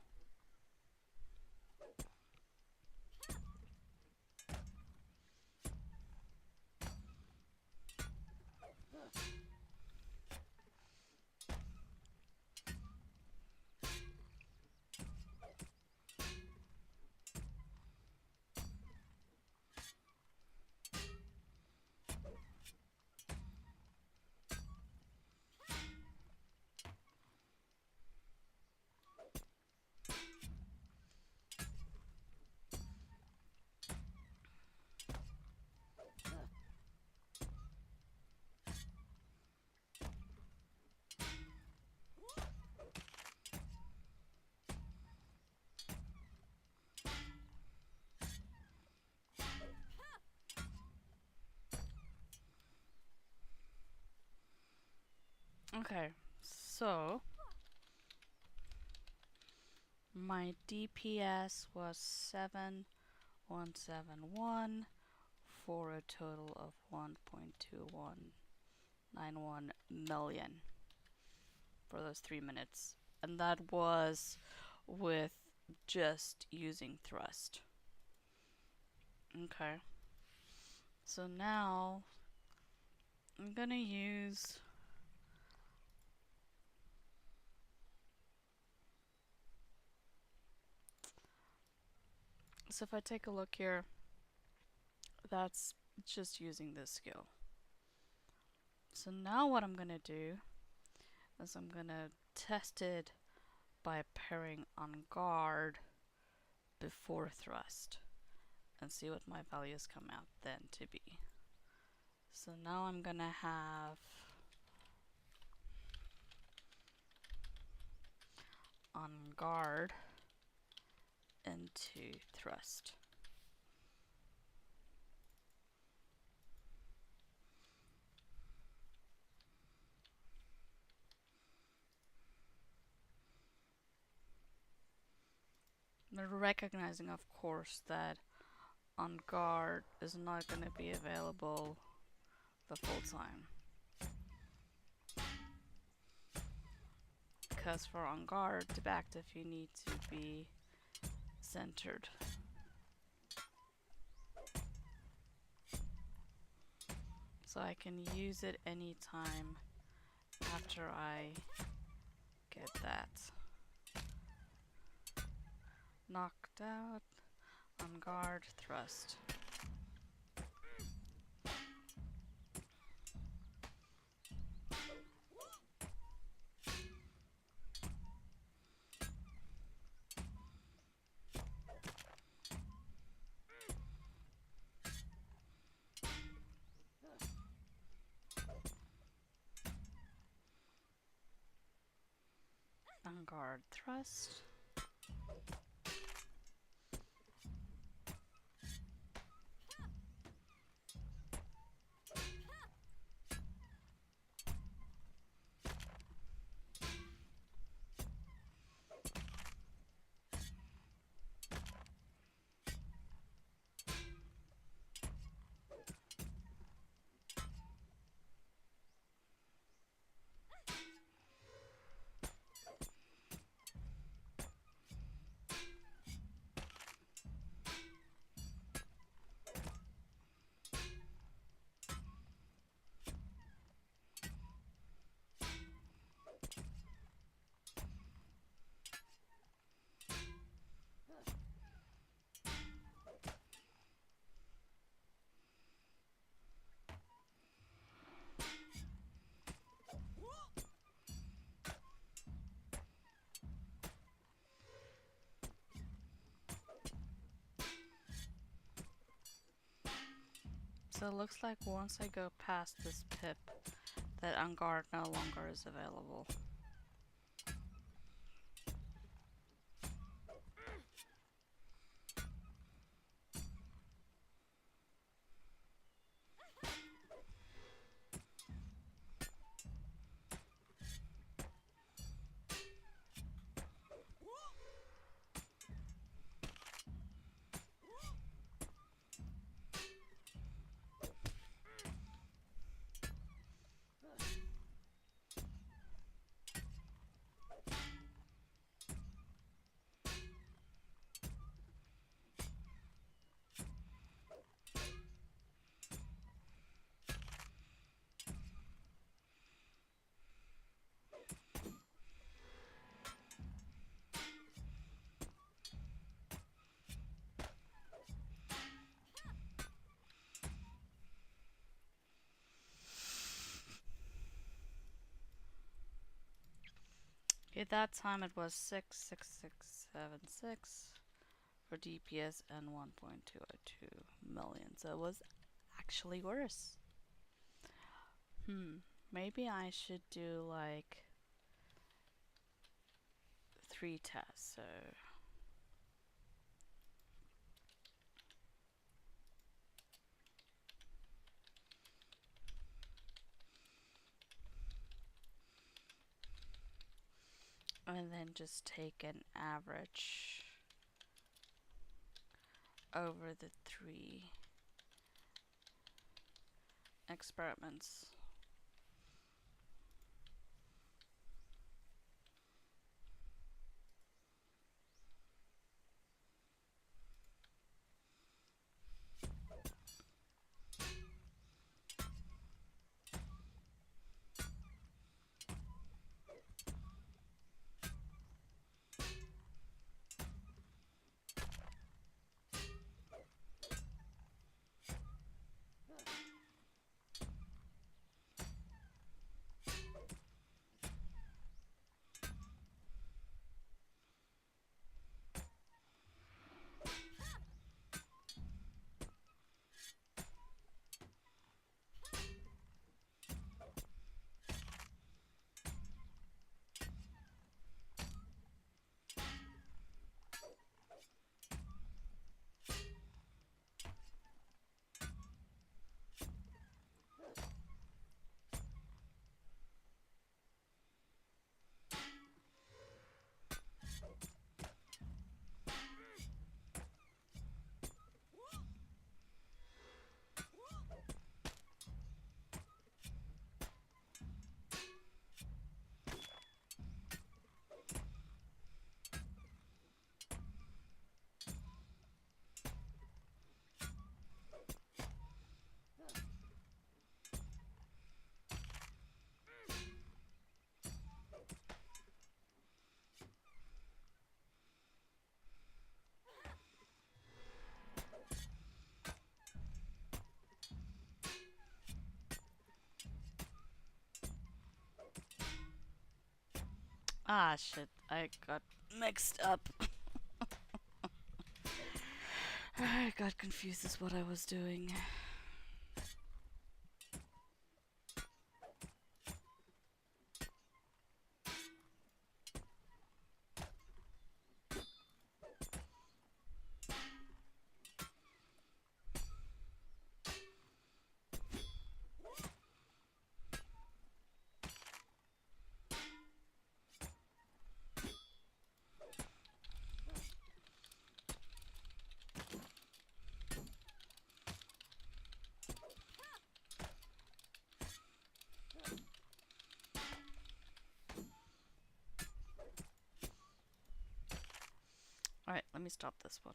Okay, so my DPS was 7171 for a total of 1.2191 million for those 3 minutes. And that was with just using thrust. Okay. So now I'm gonna use. So if I take a look here, that's just using this skill. So now what I'm gonna do is I'm gonna test it by pairing on guard before thrust and see what my values come out then to be. So now I'm gonna have on guard into thrust. We're recognizing, of course, that on guard is not going to be available the full time. Because for on guard to be active, you need to be centered. So I can use it anytime after I get that. Knocked out, on guard, thrust. On guard, thrust. So it looks like once I go past this pip, that on guard no longer is available. At that time it was 66676 for DPS and 1.202 million. So it was actually worse. Maybe I should do like 3 tests. So and then just take an average over the 3 experiments. Ah, shit, I got mixed up. I got confused as what I was doing. Alright, let me stop this one.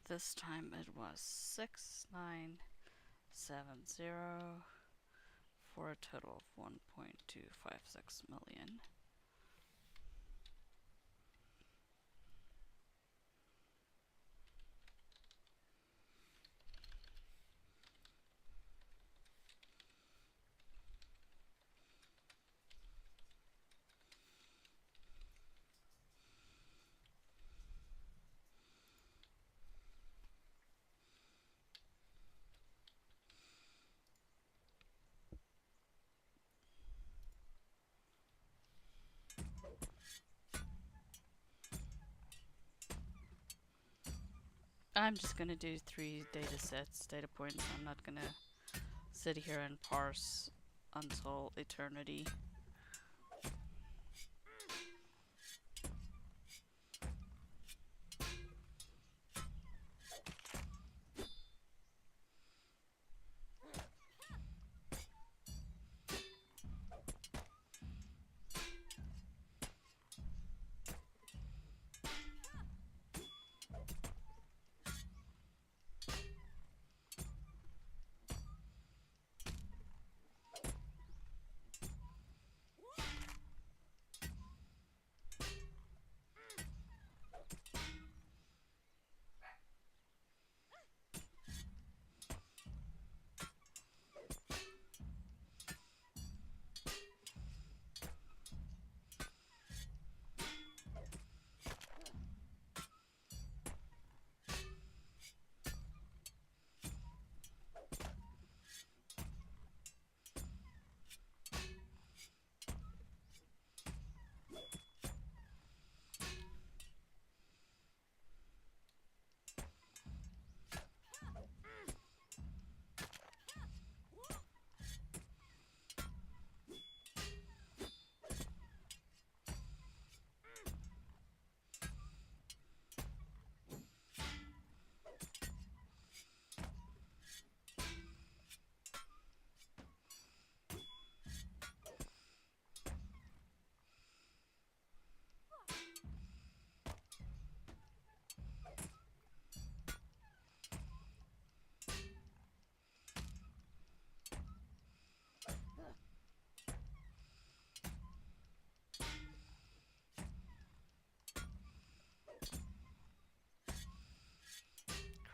This time it was 6970 for a total of 1.256 million. I'm just gonna do 3 data points. I'm not gonna sit here and parse until eternity.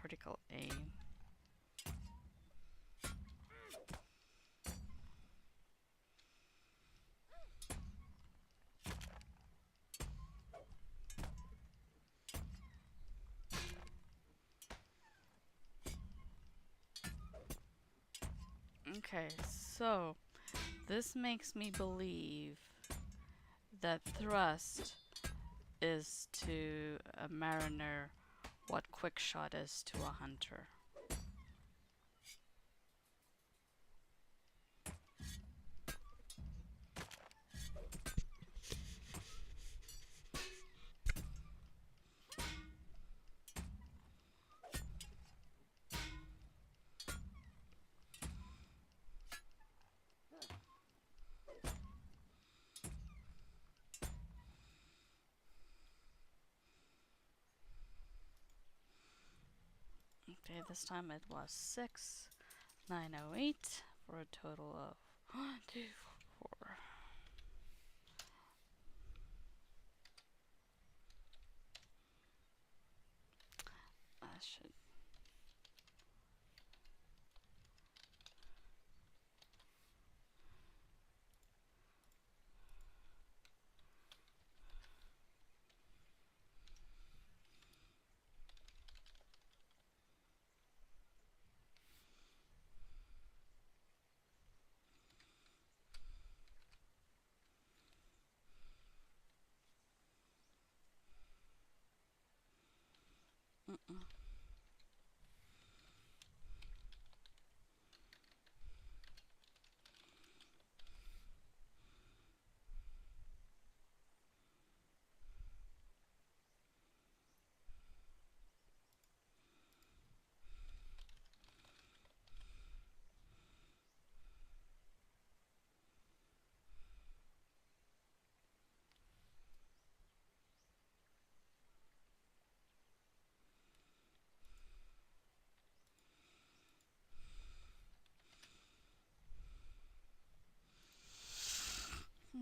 Critical aim. Okay, so this makes me believe that thrust is to a mariner what quick shot is to a hunter. Okay, this time it was 6908 for a total of 1, 2, 4. I should.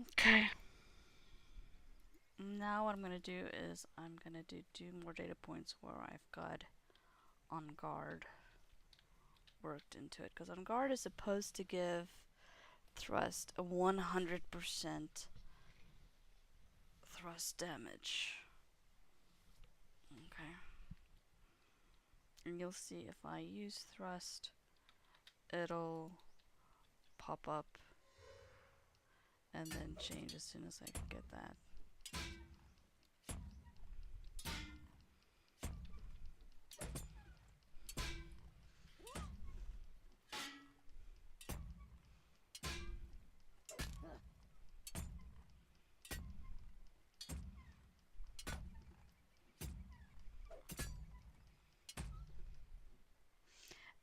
Okay. Now what I'm gonna do is I'm gonna do two more data points where I've got on guard worked into it, because on guard is supposed to give thrust a 100% thrust damage. Okay. And you'll see if I use thrust, it'll pop up and then change as soon as I can get that.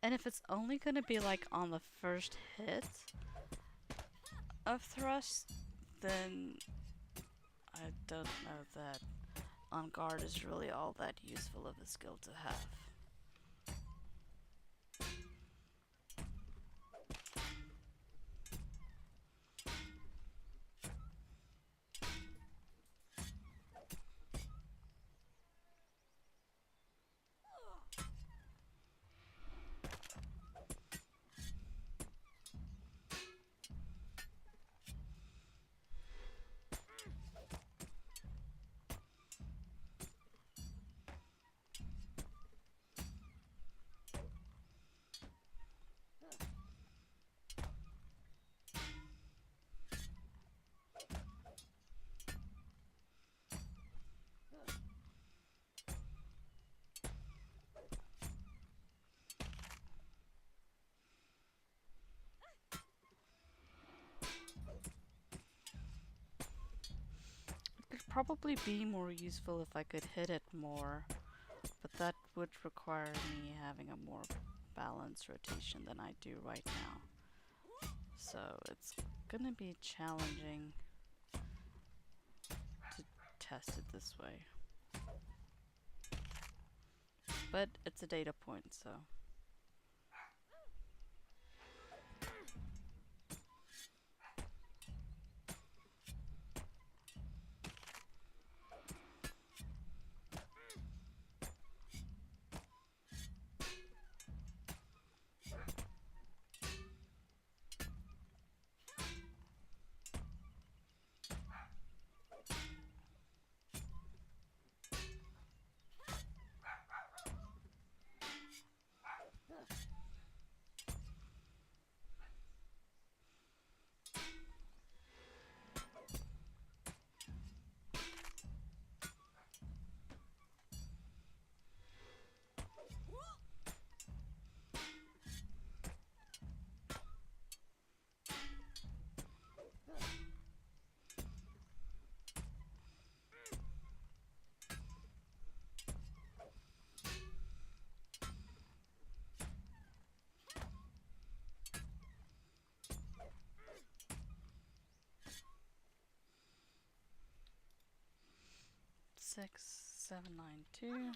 And if it's only gonna be like on the first hit of thrust, then I don't know that on guard is really all that useful of a skill to have. It'd probably be more useful if I could hit it more, but that would require me having a more balanced rotation than I do right now. So it's gonna be challenging to test it this way. But it's a data point, so. 6792.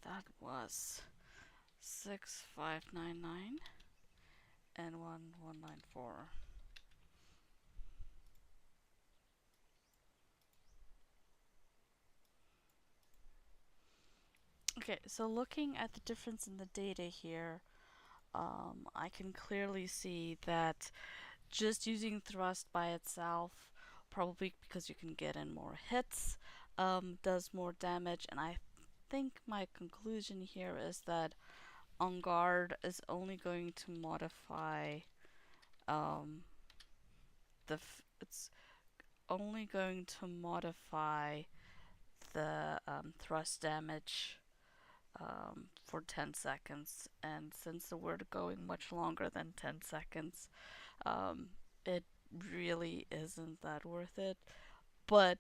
that was 6599 and 1194. Okay, so looking at the difference in the data here, I can clearly see that just using thrust by itself, probably because you can get in more hits, does more damage. And I think my conclusion here is that on guard is only going to modify um, it's only going to modify the thrust damage for 10 seconds. And since we're going much longer than 10 seconds, um, it really isn't that worth it. But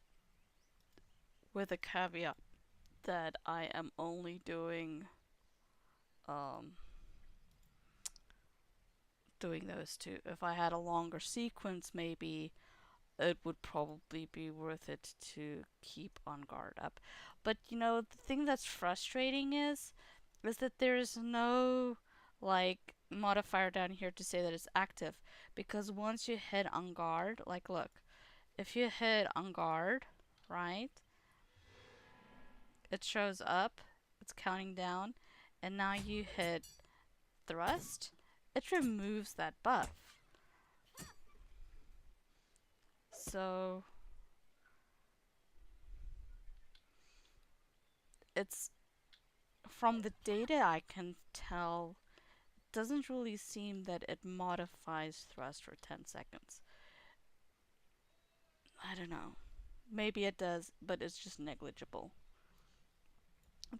with a caveat that I am only um, doing those two. If I had a longer sequence, maybe it would probably be worth it to keep on guard up. But you know, the thing that's frustrating is that there's no like modifier down here to say that it's active, because once you hit on guard, like look, if you hit on guard, right, it shows up, it's counting down, and now you hit thrust, it removes that buff. So it's, from the data I can tell, it doesn't really seem that it modifies thrust for 10 seconds. I don't know. Maybe it does, but it's just negligible.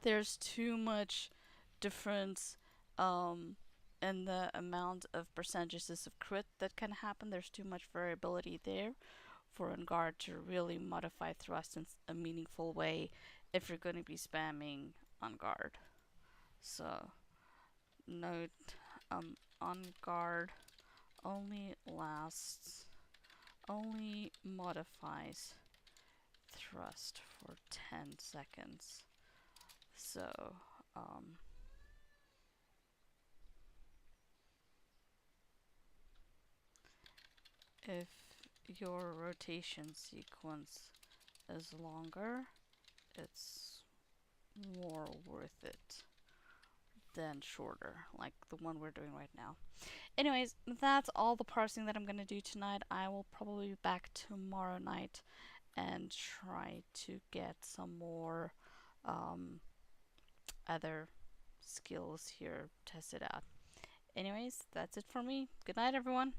There's too much difference um, in the amount of percentages of crit that can happen. There's too much variability there for on guard to really modify thrust in a meaningful way if you're going to be spamming on guard. So note, on guard only lasts, only modifies thrust for 10 seconds. So um, if your rotation sequence is longer, it's more worth it than shorter, like the one we're doing right now. Anyways, that's all the parsing that I'm going to do tonight. I will probably be back tomorrow night and try to get some more other skills here tested out. Anyways, that's it for me. Good night, everyone.